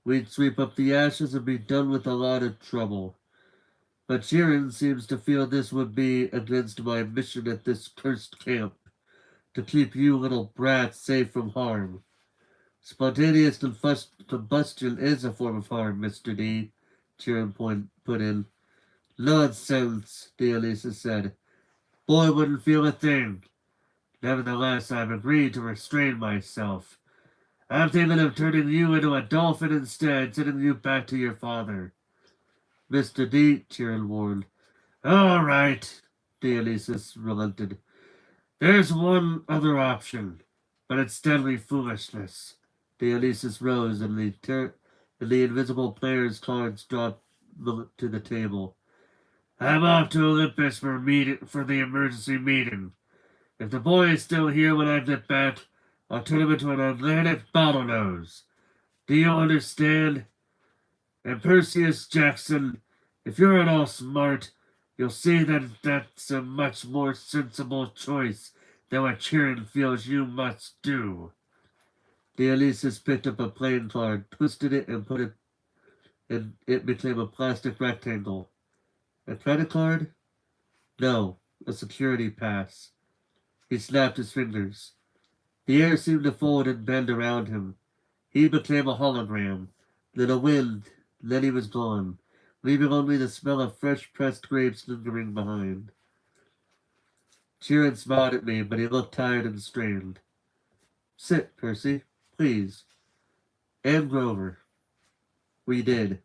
We'd sweep up the ashes and be done with a lot of trouble. But Chiron seems to feel this would be against my mission at this cursed camp, to keep you little brats safe from harm. Spontaneous combustion is a form of harm, Mr. D, Chiron put in. Nonsense, Dionysus said. Boy wouldn't feel a thing. Nevertheless, I've agreed to restrain myself. I'm thinking of turning you into a dolphin instead, sending you back to your father. Mr. D, Chiron warned. All right, Dionysus relented. There's one other option, but it's deadly foolishness. Dionysus rose, and the invisible player's cards dropped to the table. I'm off to Olympus for the emergency meeting. If the boy is still here when I get back, I'll turn him into an Atlantic bottlenose. Do you understand? And Perseus Jackson, if you're at all smart, you'll see that that's a much more sensible choice Then what Chiron feels you must do. Dionysus picked up a playing card, twisted it, and put it, and it became a plastic rectangle. A credit card? No, a security pass. He snapped his fingers. The air seemed to fold and bend around him. He became a hologram. Then a wind. Then he was gone, leaving only the smell of fresh pressed grapes lingering behind. Chiron smiled at me, but he looked tired and strained. Sit, Percy, please. And Grover. We did.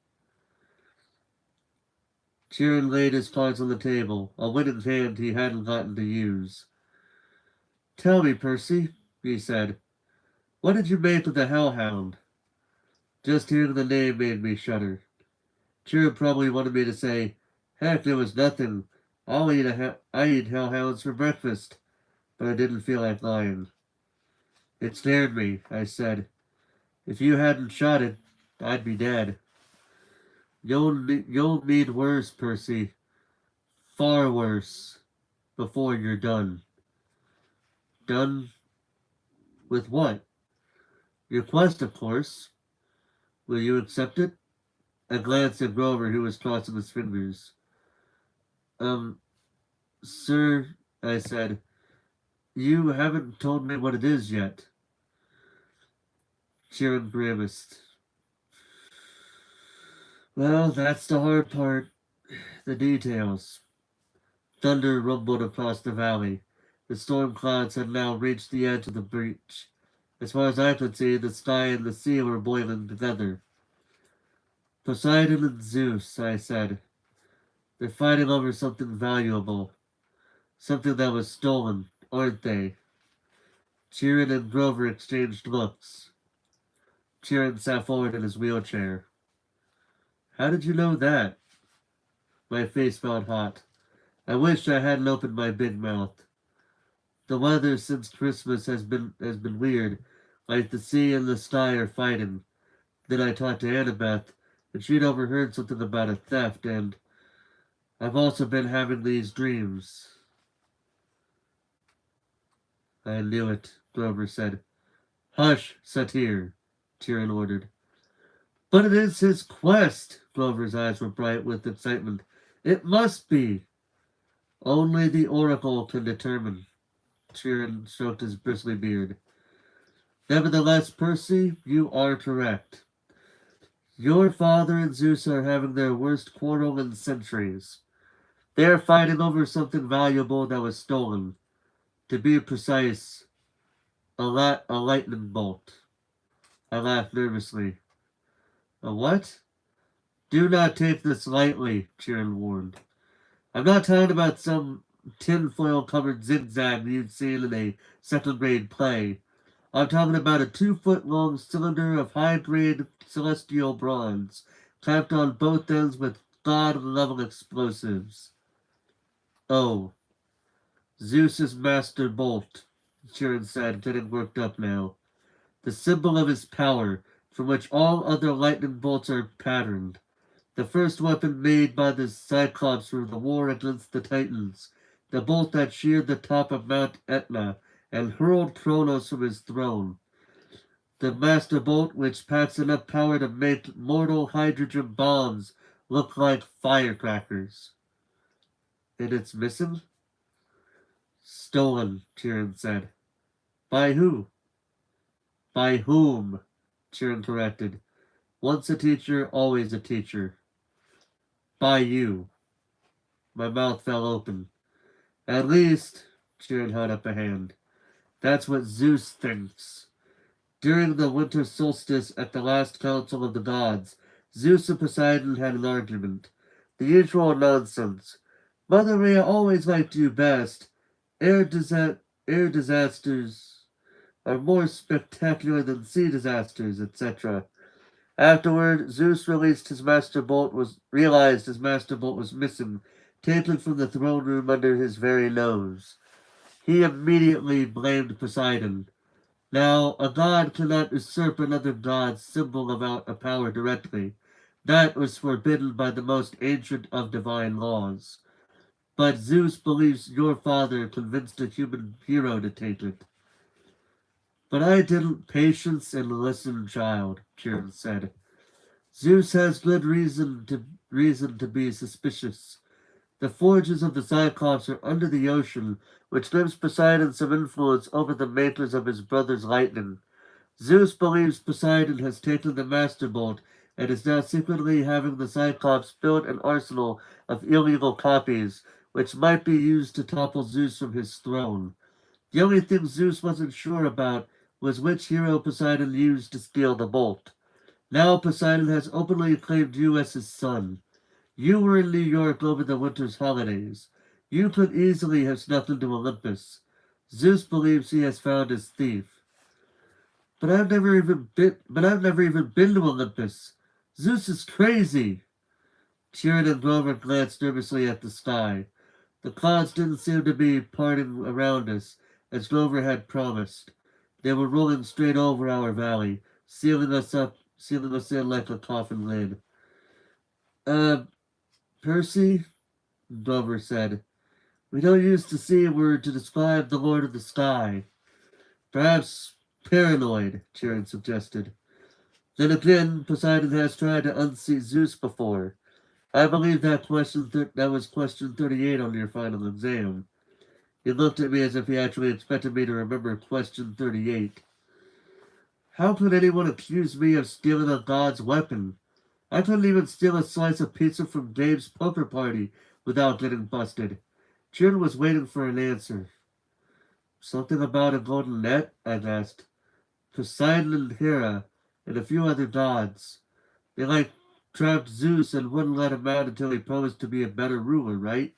Chiron laid his cards on the table, a winning hand he hadn't gotten to use. Tell me, Percy, he said, what did you make of the Hellhound? Just hearing the name made me shudder. Chiron probably wanted me to say, heck, it was nothing. I eat hellhounds for breakfast, but I didn't feel like lying. It scared me, I said. If you hadn't shot it, I'd be dead. You'll need worse, Percy. Far worse. Before you're done. Done with what? Your quest, of course. Will you accept it? I glanced at Grover, who was crossing his fingers. Sir, I said, you haven't told me what it is yet. Chiron grimaced. Well, that's the hard part. The details. Thunder rumbled across the valley. The storm clouds had now reached the edge of the breach. As far as I could see, the sky and the sea were boiling together. Poseidon and Zeus, I said. They're fighting over something valuable. Something that was stolen, aren't they? Chiron and Grover exchanged looks. Chiron sat forward in his wheelchair. How did you know that? My face felt hot. I wished I hadn't opened my big mouth. The weather since Christmas has been weird, like the sea and the sky are fighting. Then I talked to Annabeth, and she'd overheard something about a theft, and I've also been having these dreams. I knew it, Grover said. Hush, Satyr, Chiron ordered. But it is his quest, Grover's eyes were bright with excitement. It must be. Only the Oracle can determine. Chiron stroked his bristly beard. Nevertheless, Percy, you are correct. Your father and Zeus are having their worst quarrel in centuries. They are fighting over something valuable that was stolen. To be precise, a lightning bolt. I laughed nervously. A what? Do not take this lightly, Chiron warned. I'm not talking about some tinfoil-covered zigzag you'd seen in a second-grade play. I'm talking about a 2-foot-long cylinder of high-grade celestial bronze, clamped on both ends with god-level explosives. Oh, Zeus's master bolt, Chiron said, getting worked up now. The symbol of his power, from which all other lightning bolts are patterned. The first weapon made by the Cyclops for the war against the Titans. The bolt that sheared the top of Mount Etna and hurled Kronos from his throne. The master bolt which packs enough power to make mortal hydrogen bombs look like firecrackers. And it's missing? Stolen, Chiron said. By who? By whom? Chiron corrected. Once a teacher, always a teacher. By you. My mouth fell open. At least, Chiron held up a hand. That's what Zeus thinks. During the winter solstice at the last council of the gods, Zeus and Poseidon had an argument. The usual nonsense. Mother Rhea always liked you best. Air disasters are more spectacular than sea disasters, etc. Afterward, Zeus realized his master bolt was missing, taken from the throne room under his very nose. He immediately blamed Poseidon. Now, a god cannot usurp another god's symbol of a power directly. That was forbidden by the most ancient of divine laws. But Zeus believes your father convinced a human hero to take it. But I didn't. Patience and listen, child, Chiron said. Zeus has good reason to be suspicious. The forges of the Cyclops are under the ocean, which gives Poseidon some influence over the makers of his brother's lightning. Zeus believes Poseidon has taken the Master Bolt and is now secretly having the Cyclops build an arsenal of illegal copies, which might be used to topple Zeus from his throne. The only thing Zeus wasn't sure about was which hero Poseidon used to steal the bolt. Now Poseidon has openly claimed you as his son. You were in New York over the winter's holidays. You could easily have snuck into Olympus. Zeus believes he has found his thief. But I've never even been to Olympus. Zeus is crazy. Chiron and Grover glanced nervously at the sky. The clouds didn't seem to be parting around us, as Grover had promised. They were rolling straight over our valley, sealing us in like a coffin lid. Percy, Grover said, we don't use the C word to describe the Lord of the Sky. Perhaps paranoid, Chiron suggested. Then again, Poseidon has tried to unseat Zeus before. I believe that was question 38 on your final exam. He looked at me as if he actually expected me to remember question 38. How could anyone accuse me of stealing a god's weapon? I couldn't even steal a slice of pizza from Dave's poker party without getting busted. Chiron was waiting for an answer. Something about a golden net? I asked. Poseidon and Hera and a few other gods. They trapped Zeus and wouldn't let him out until he promised to be a better ruler, right?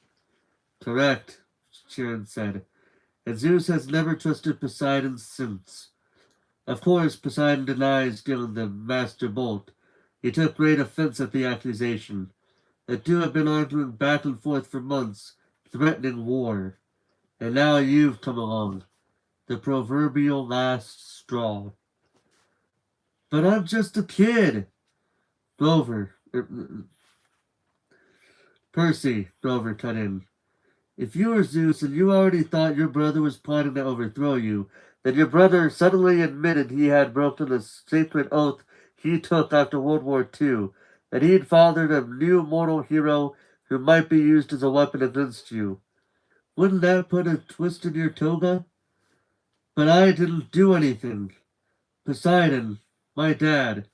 Correct, Chiron said. And Zeus has never trusted Poseidon since. Of course, Poseidon denies stealing the Master Bolt. He took great offense at the accusation. The two have been arguing back and forth for months, threatening war. And now you've come along. The proverbial last straw. But I'm just a kid. Percy, Grover cut in. If you were Zeus and you already thought your brother was plotting to overthrow you, then your brother suddenly admitted he had broken a sacred oath he took after World War II, that he'd fathered a new mortal hero who might be used as a weapon against you. Wouldn't that put a twist in your toga? But I didn't do anything. Poseidon, my dad,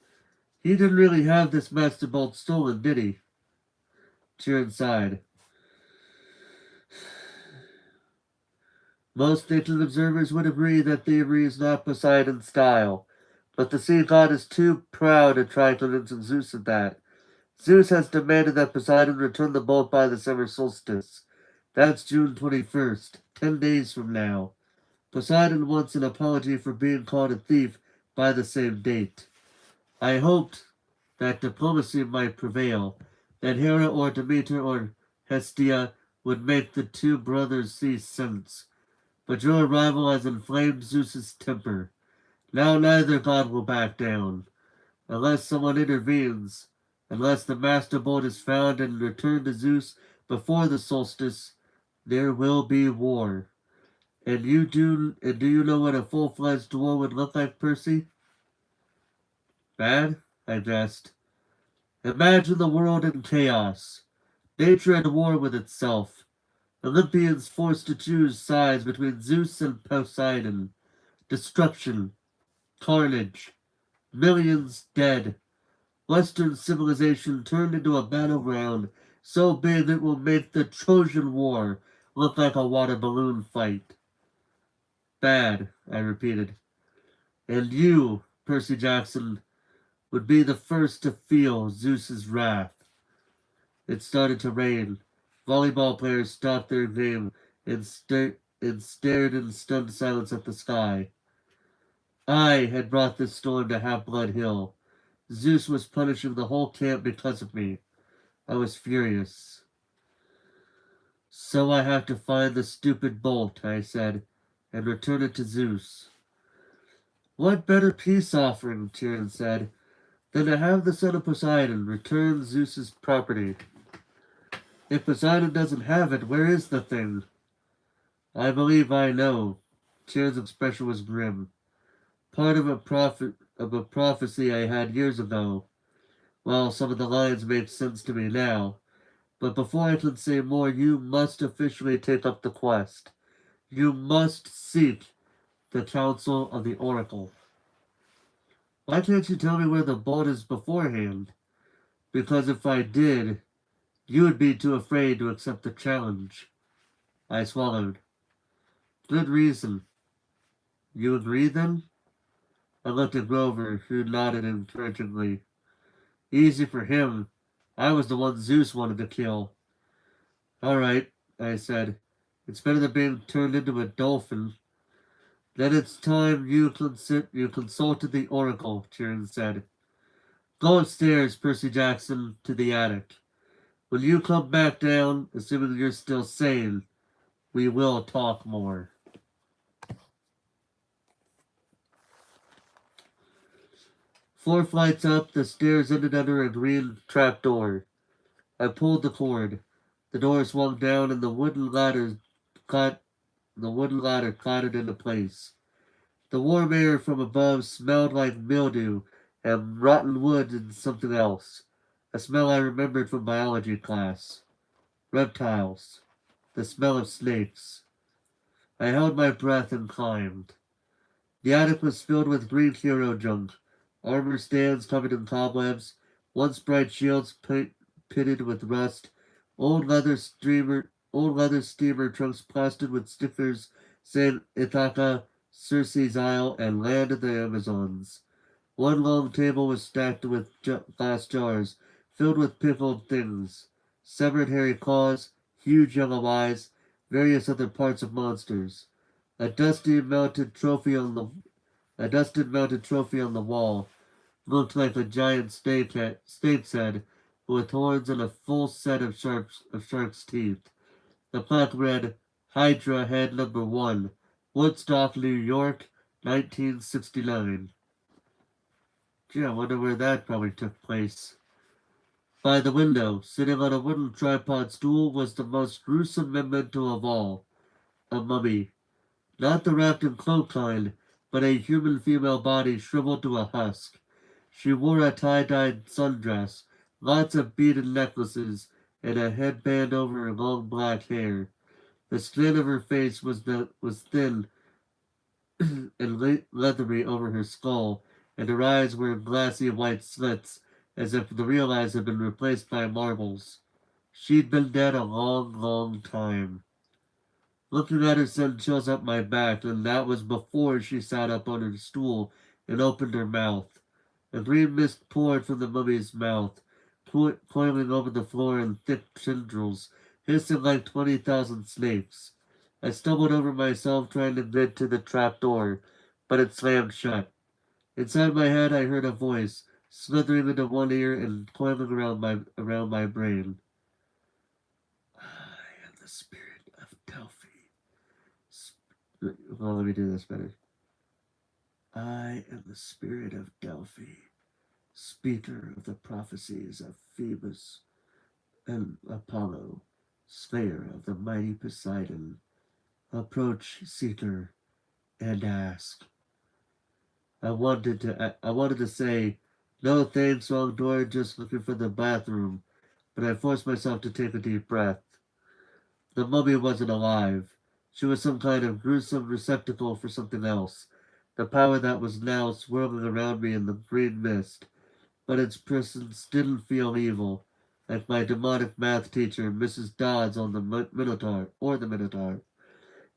he didn't really have this Master Bolt stolen, did he? Chiron sighed. Most ancient observers would agree that thievery is not Poseidon's style, but the sea god is too proud to try convincing Zeus of that. Zeus has demanded that Poseidon return the bolt by the summer solstice. That's June 21st, 10 days from now. Poseidon wants an apology for being called a thief by the same date. I hoped that diplomacy might prevail, that Hera or Demeter or Hestia would make the two brothers see sense. But your arrival has inflamed Zeus's temper. Now neither god will back down. Unless someone intervenes, unless the Master Bolt is found and returned to Zeus before the solstice, there will be war. And do you know what a full-fledged war would look like, Percy? Bad? I guessed. Imagine the world in chaos. Nature at war with itself. Olympians forced to choose sides between Zeus and Poseidon. Destruction. Carnage. Millions dead. Western civilization turned into a battleground so big it will make the Trojan War look like a water balloon fight. Bad, I repeated. And you, Percy Jackson, would be the first to feel Zeus's wrath. It started to rain. Volleyball players stopped their game and stared in stunned silence at the sky. I had brought this storm to Half-Blood Hill. Zeus was punishing the whole camp because of me. I was furious. So I have to find the stupid bolt, I said, and return it to Zeus. What better peace offering, Chiron said, than to have the son of Poseidon return Zeus's property? If Poseidon doesn't have it, where is the thing? I believe I know. Tyrion's expression was grim. Part of a prophecy I had years ago. Well, some of the lines make sense to me now. But before I can say more, you must officially take up the quest. You must seek the counsel of the Oracle. Why can't you tell me where the boat is beforehand? Because if I did, you would be too afraid to accept the challenge. I swallowed. Good reason. You agree then? I looked at Grover, who nodded encouragingly. Easy for him. I was the one Zeus wanted to kill. All right, I said. It's better than being turned into a dolphin. Then it's time you consulted the Oracle, Tyrion said. Go upstairs, Percy Jackson, to the attic. When you come back down, assuming you're still sane, we will talk more. Four flights up, the stairs ended under a green trapdoor. I pulled the cord. The door swung down, and caught the wooden ladder clattered into place. The warm air from above smelled like mildew and rotten wood and something else. A smell I remembered from biology class. Reptiles. The smell of snakes. I held my breath and climbed. The attic was filled with green hero junk. Armor stands covered in cobwebs, once bright shields pitted with rust, old leather steamer trunks plastered with stickers saying Ithaca, Circe's Isle, and Land of the Amazons. One long table was stacked with glass jars filled with pickled things, severed hairy claws, huge yellow eyes, various other parts of monsters. A dusty mounted trophy on the a dusted mounted trophy on the wall looked like a giant snake's head with horns and a full set of shark's teeth. The plaque read, Hydra Head Number 1, Woodstock, New York, 1969. Gee, I wonder where that probably took place. By the window, sitting on a wooden tripod stool, was the most gruesome memento of all, a mummy. Not the wrapped in cloak kind, but a human female body shriveled to a husk. She wore a tie-dyed sundress, lots of beaded necklaces, and a headband over her long black hair. The skin of her face was thin and leathery over her skull, and her eyes were glassy white slits, as if the real eyes had been replaced by marbles. She'd been dead a long, long time. Looking at her sent chills up my back, and that was before she sat up on her stool and opened her mouth. A green mist poured from the mummy's mouth, coiling over the floor in thick tendrils, hissing like 20,000 snakes. I stumbled over myself trying to get to the trap door, but it slammed shut. Inside my head I heard a voice, slithering into one ear and coiling around my brain. I am the spirit of Delphi. Well, let me do this better. I am the spirit of Delphi, speaker of the prophecies of Phoebus and Apollo, slayer of the mighty Poseidon. Approach, seeker, and ask. I wanted to say, no thanks, wrong door, just looking for the bathroom, but I forced myself to take a deep breath. The mummy wasn't alive. She was some kind of gruesome receptacle for something else, the power that was now swirling around me in the green mist. But its presence didn't feel evil, like my demonic math teacher, Mrs. Dodds, on the Minotaur.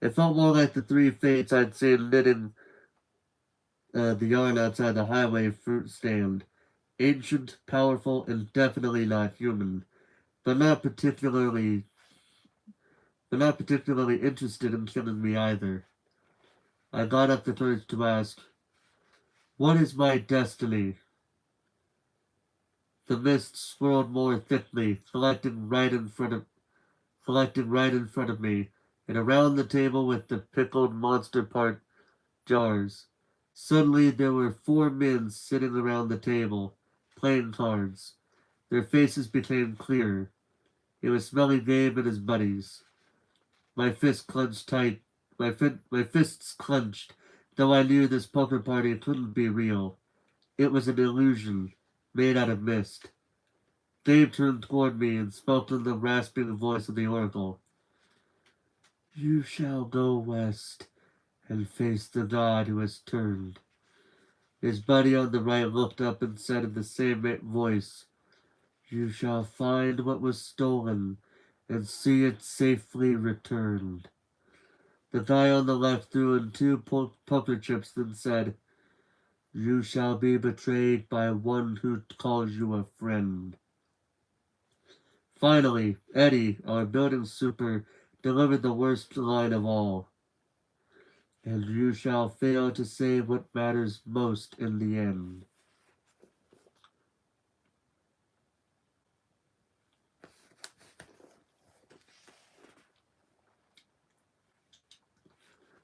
It felt more like the three fates I'd seen knitting the yarn outside the highway fruit stand. Ancient, powerful, and definitely not human, but not particularly interested in killing me either. I got up the courage to ask, what is my destiny? The mist swirled more thickly, collecting right in front of me, and around the table with the pickled monster part jars. Suddenly there were four men sitting around the table, playing cards. Their faces became clearer. He was smelling game and his buddies. My fist clenched tight. My fists clenched, though I knew this poker party couldn't be real. It was an illusion, made out of mist. Dave turned toward me and spoke in the rasping voice of the oracle. You shall go west and face the god who has turned. His buddy on the right looked up and said in the same voice, You shall find what was stolen and see it safely returned. The guy on the left threw in two poker chips, then said, You shall be betrayed by one who calls you a friend. Finally, Eddie, our building super, delivered the worst line of all. And you shall fail to save what matters most in the end.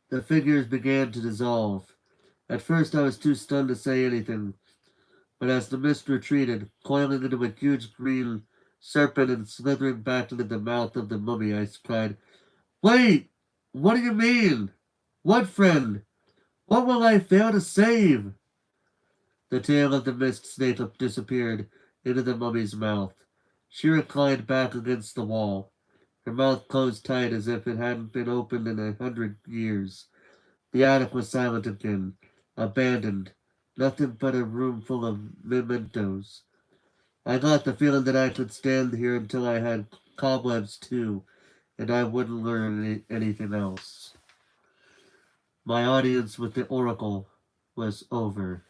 The figures began to dissolve. At first I was too stunned to say anything, but as the mist retreated, coiling into a huge green serpent and slithering back into the mouth of the mummy, I cried, Wait! What do you mean? What friend? What will I fail to save? The tail of the mist snake disappeared into the mummy's mouth. She reclined back against the wall. Her mouth closed tight as if it hadn't been opened in 100 years. The attic was silent again, abandoned, nothing but a room full of mementos. I got the feeling that I could stand here until I had cobwebs too, and I wouldn't learn anything else. My audience with the oracle was over.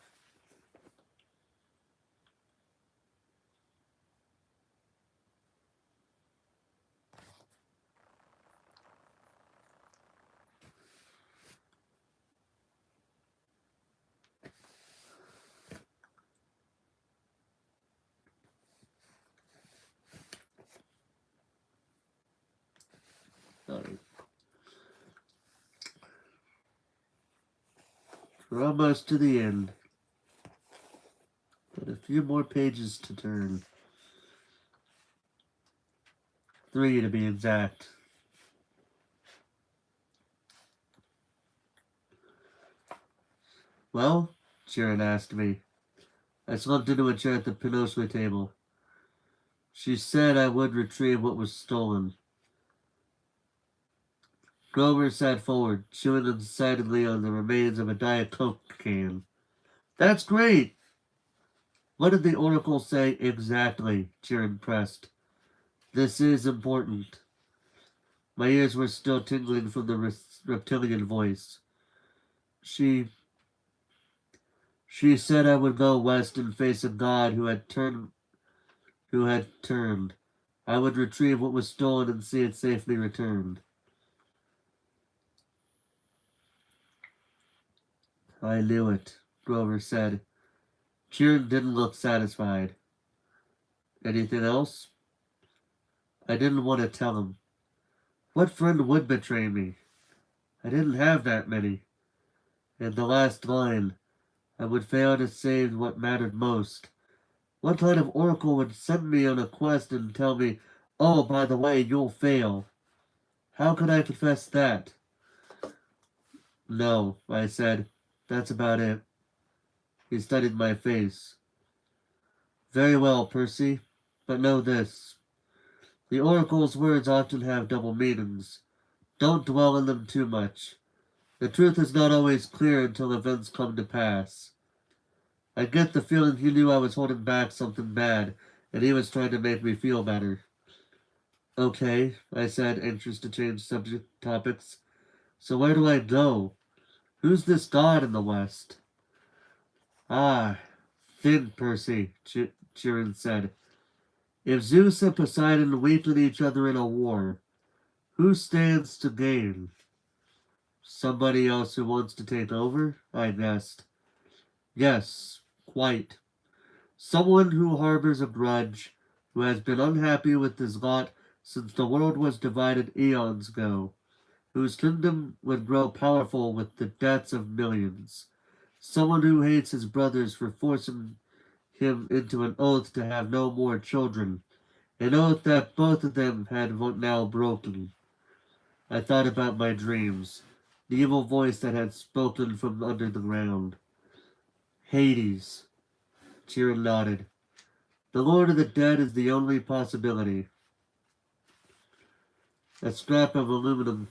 We're almost to the end. But a few more pages to turn. 3 to be exact. Well, Sharon asked me. I slumped into a chair at the Pinocchio table. She said I would retrieve what was stolen. Grover sat forward, chewing excitedly on the remains of a Diet Coke can. That's great! What did the oracle say exactly? Sharon pressed. This is important. My ears were still tingling from the reptilian voice. She said I would go west and face a god who had turned. I would retrieve what was stolen and see it safely returned. I knew it, Grover said. Kieran didn't look satisfied. Anything else? I didn't want to tell him. What friend would betray me? I didn't have that many. And the last line, I would fail to save what mattered most. What kind of oracle would send me on a quest and tell me, oh, by the way, you'll fail? How could I confess that? No, I said. That's about it. He studied my face. Very well, Percy, but know this. The oracle's words often have double meanings. Don't dwell on them too much. The truth is not always clear until events come to pass. I get the feeling he knew I was holding back something bad, and he was trying to make me feel better. Okay, I said, anxious to change topics. So where do I go? Who's this god in the west? Ah, Finn, Percy, Chiron said. If Zeus and Poseidon weaken each other in a war, who stands to gain? Somebody else who wants to take over? I guessed. Yes, quite. Someone who harbors a grudge, who has been unhappy with his lot since the world was divided eons ago, whose kingdom would grow powerful with the deaths of millions. Someone who hates his brothers for forcing him into an oath to have no more children, An oath that both of them had now broken. I thought about my dreams, the evil voice that had spoken from under the ground. Hades. Tyrion nodded. The Lord of the Dead is the only possibility. A scrap of aluminum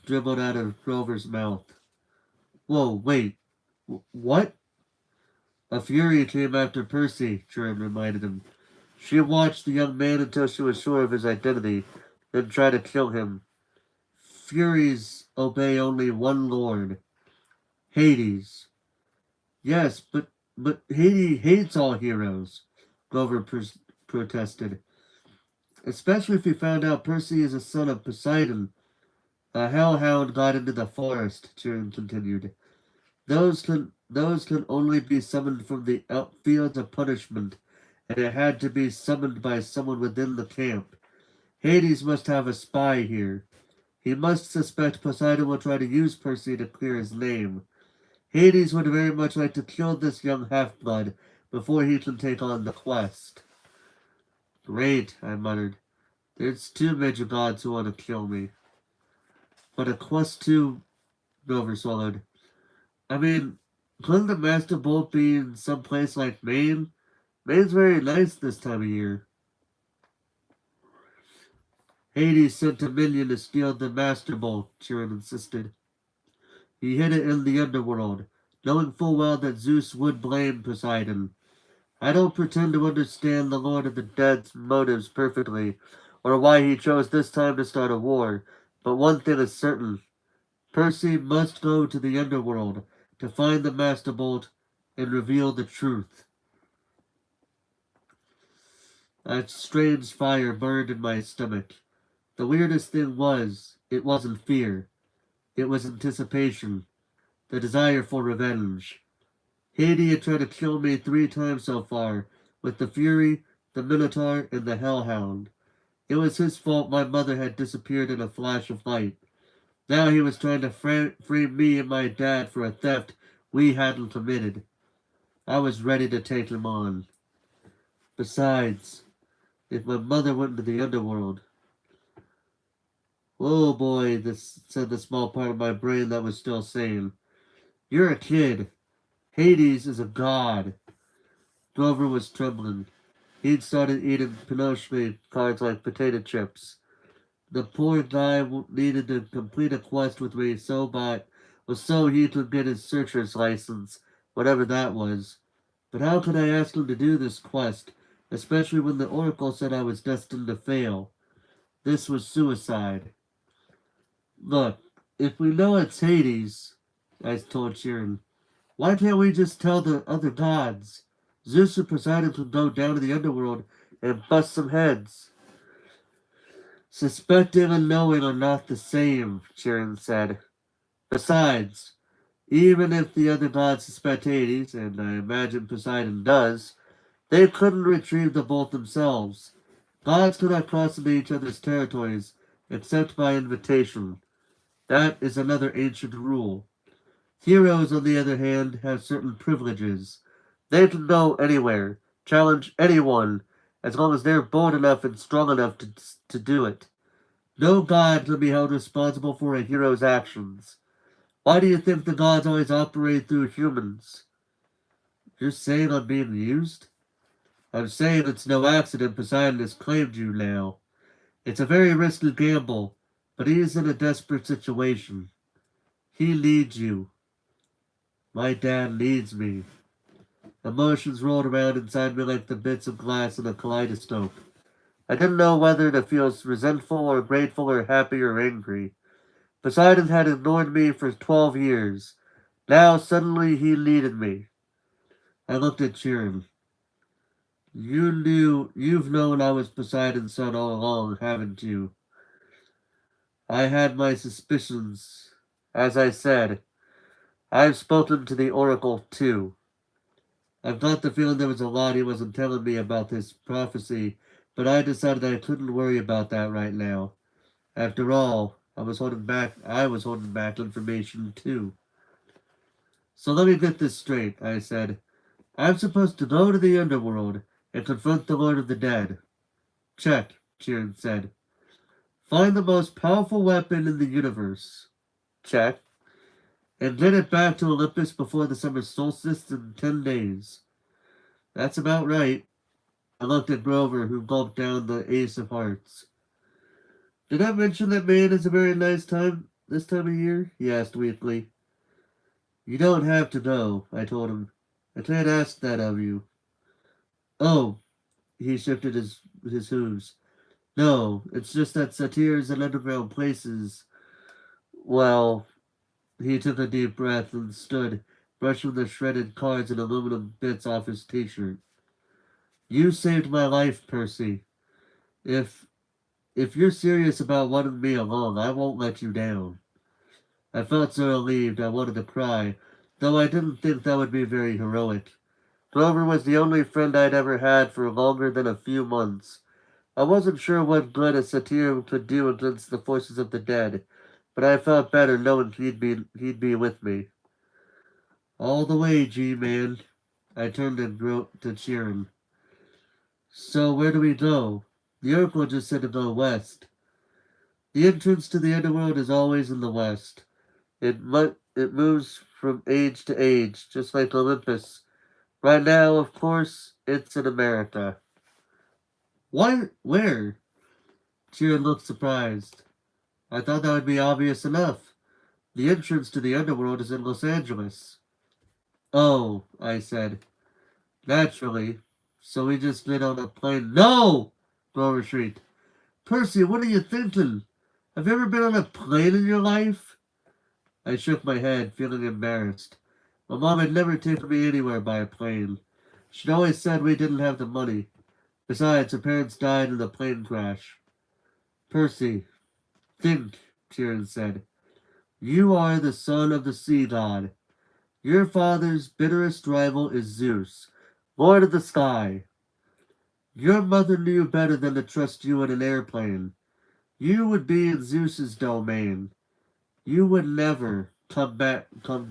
dribbled out of Grover's mouth. Whoa, wait. What? A fury came after Percy, Tyrion reminded him. She watched the young man until she was sure of his identity, then tried to kill him. Furies obey only one lord. Hades. Yes, but Hades hates all heroes, Grover protested. Especially if he found out Percy is a son of Poseidon. A hellhound got into the forest, Tyrion continued. Those can only be summoned from the fields of punishment, and it had to be summoned by someone within the camp. Hades must have a spy here. He must suspect Poseidon will try to use Percy to clear his name. Hades would very much like to kill this young half-blood before he can take on the quest. Great, I muttered. There's two major gods who want to kill me. But a quest too, Grover swallowed. I mean, couldn't the Master Bolt be in some place like Maine? Maine's very nice this time of year. Hades sent a minion to steal the Master Bolt, Tyrion insisted. He hid it in the underworld, knowing full well that Zeus would blame Poseidon. I don't pretend to understand the Lord of the Dead's motives perfectly, or why he chose this time to start a war, but one thing is certain. Percy must go to the underworld to find the Master Bolt and reveal the truth. A strange fire burned in my stomach. The weirdest thing was, it wasn't fear. It was anticipation, the desire for revenge. Hades had tried to kill me 3 times so far, with the Fury, the Minotaur, and the Hellhound. It was his fault my mother had disappeared in a flash of light. Now he was trying to frame me and my dad for a theft we hadn't committed. I was ready to take him on. Besides, if my mother went into the underworld... Oh boy, said the small part of my brain that was still sane. You're a kid. Hades is a god. Grover was trembling. He'd started eating Pinochet cards like potato chips. The poor guy needed to complete a quest with me so he could get his searcher's license, whatever that was. But how could I ask him to do this quest, especially when the Oracle said I was destined to fail? This was suicide. Look, if we know it's Hades, I told Tyrion, why can't we just tell the other gods? Zeus and Poseidon could go down to the underworld and bust some heads. Suspecting and knowing are not the same, Tyrion said. Besides, even if the other gods suspect Hades, and I imagine Poseidon does, they couldn't retrieve the bolt themselves. Gods cannot cross into each other's territories except by invitation. That is another ancient rule. Heroes, on the other hand, have certain privileges. They can go anywhere, challenge anyone, as long as they're bold enough and strong enough to do it. No god can be held responsible for a hero's actions. Why do you think the gods always operate through humans? You're saying I'm being used? I'm saying it's no accident Poseidon has claimed you now. It's a very risky gamble, but he is in a desperate situation. He needs you. My dad needs me. Emotions rolled around inside me like the bits of glass in a kaleidoscope. I didn't know whether to feel resentful or grateful or happy or angry. Poseidon had ignored me for 12 years. Now suddenly he needed me. I looked at Tyrion. You've known I was Poseidon's son all along, haven't you? I had my suspicions. As I said, I've spoken to the Oracle too. I've got the feeling there was a lot he wasn't telling me about this prophecy, but I decided I couldn't worry about that right now. After all, I was holding back information too. So let me get this straight, I said. I'm supposed to go to the underworld and confront the Lord of the Dead. Check, Jiren said. Find the most powerful weapon in the universe. Check. And get it back to Olympus before the summer solstice in 10 days. That's about right. I looked at Grover, who gulped down the ace of hearts. Did I mention that Maine is a very nice time this time of year? He asked weakly. You don't have to know, I told him. I can't ask that of you. Oh, he shifted his hooves. No, it's just that satyrs and underground places. Well, he took a deep breath and stood, brushing the shredded cards and aluminum bits off his t-shirt. You saved my life, Percy. If you're serious about wanting me along, I won't let you down. I felt so relieved I wanted to cry, though I didn't think that would be very heroic. Grover was the only friend I'd ever had for longer than a few months. I wasn't sure what good a satyr could do against the forces of the dead, but I felt better knowing he'd be with me. All the way, G-Man. I turned to Chiron. So where do we go? The Oracle just said to go west. The entrance to the underworld is always in the west. It moves from age to age, just like Olympus. Right now, of course, it's in America. What? Where? Chiron looked surprised. I thought that would be obvious enough. The entrance to the underworld is in Los Angeles. Oh, I said. Naturally. So we just get on a plane. No! Grover shrieked. Percy, what are you thinking? Have you ever been on a plane in your life? I shook my head, feeling embarrassed. My mom had never taken me anywhere by a plane. She'd always said we didn't have the money. Besides, her parents died in a plane crash. Percy, think, Chiron said. You are the son of the sea god. Your father's bitterest rival is Zeus, lord of the sky. Your mother knew better than to trust you in an airplane. You would be in Zeus's domain. You would never come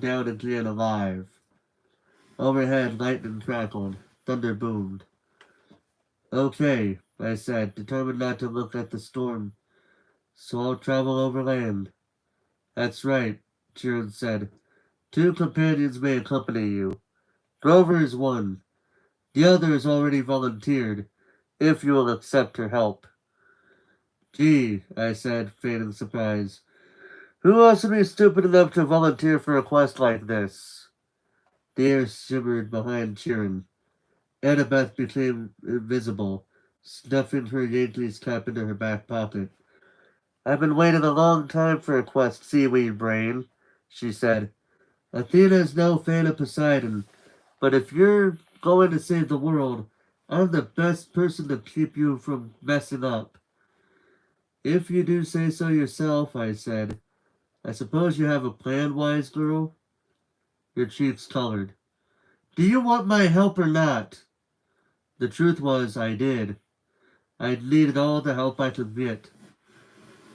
down again alive. Overhead, lightning crackled. Thunder boomed. Okay, I said, determined not to look at the storm. So I'll travel overland. That's right, Chiron said. 2 companions may accompany you. Grover is one. The other has already volunteered, if you will accept her help. Gee, I said, feigning surprise. Who else would be stupid enough to volunteer for a quest like this? The air shimmered behind Chiron. Annabeth became invisible, stuffing her Yankees cap into her back pocket. I've been waiting a long time for a quest, seaweed brain, she said. Athena is no fan of Poseidon, but if you're going to save the world, I'm the best person to keep you from messing up. If you do say so yourself, I said. I suppose you have a plan, wise girl? Your cheeks colored. Do you want my help or not? The truth was, I did. I needed all the help I could get.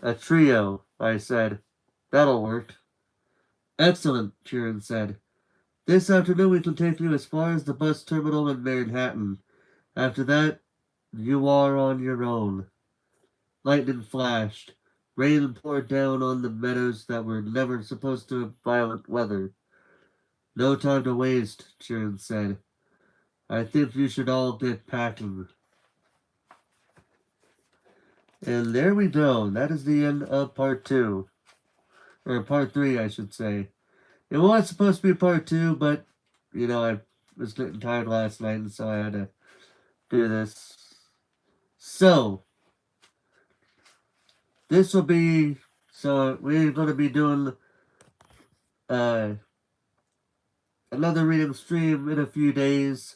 A trio, I said. That'll work. Excellent, Chiron said. This afternoon we can take you as far as the bus terminal in Manhattan. After that, you are on your own. Lightning flashed. Rain poured down on the meadows that were never supposed to have violent weather. No time to waste, Chiron said. I think you should all get packing. And there we go. That is the end of part 2. Or part 3, I should say. It was supposed to be part 2, but, I was getting tired last night, and so I had to do this. So, this will be... So, we're going to be doing another reading stream in a few days.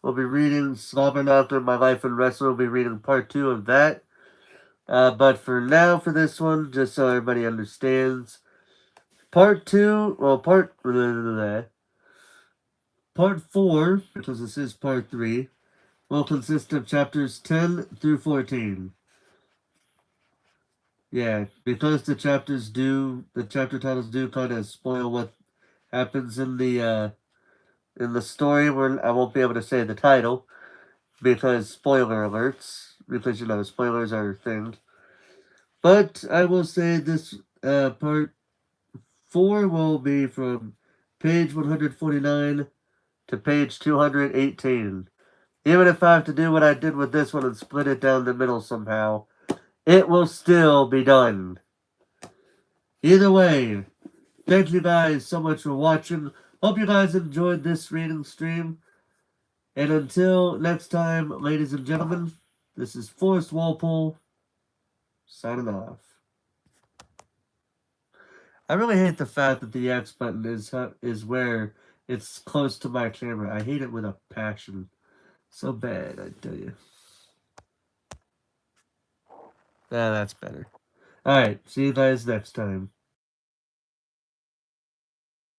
We'll be reading Slobbering After My Life in Wrestling. We'll be reading part 2 of that. But for now, for this one, just so everybody understands, part 4, because this is part 3, will consist of chapters 10 through 14. Yeah, because the chapter titles do kind of spoil what happens in the story, where I won't be able to say the title, because spoiler alerts, because, spoilers are things. But I will say this part 4 will be from page 149 to page 218. Even if I have to do what I did with this one and split it down the middle somehow, it will still be done. Either way, thank you guys so much for watching. Hope you guys enjoyed this reading stream. And until next time, ladies and gentlemen, this is Forrest Walpole, signing off. I really hate the fact that the X button is where it's close to my camera. I hate it with a passion. So bad, I tell you. That's better. Alright, see you guys next time.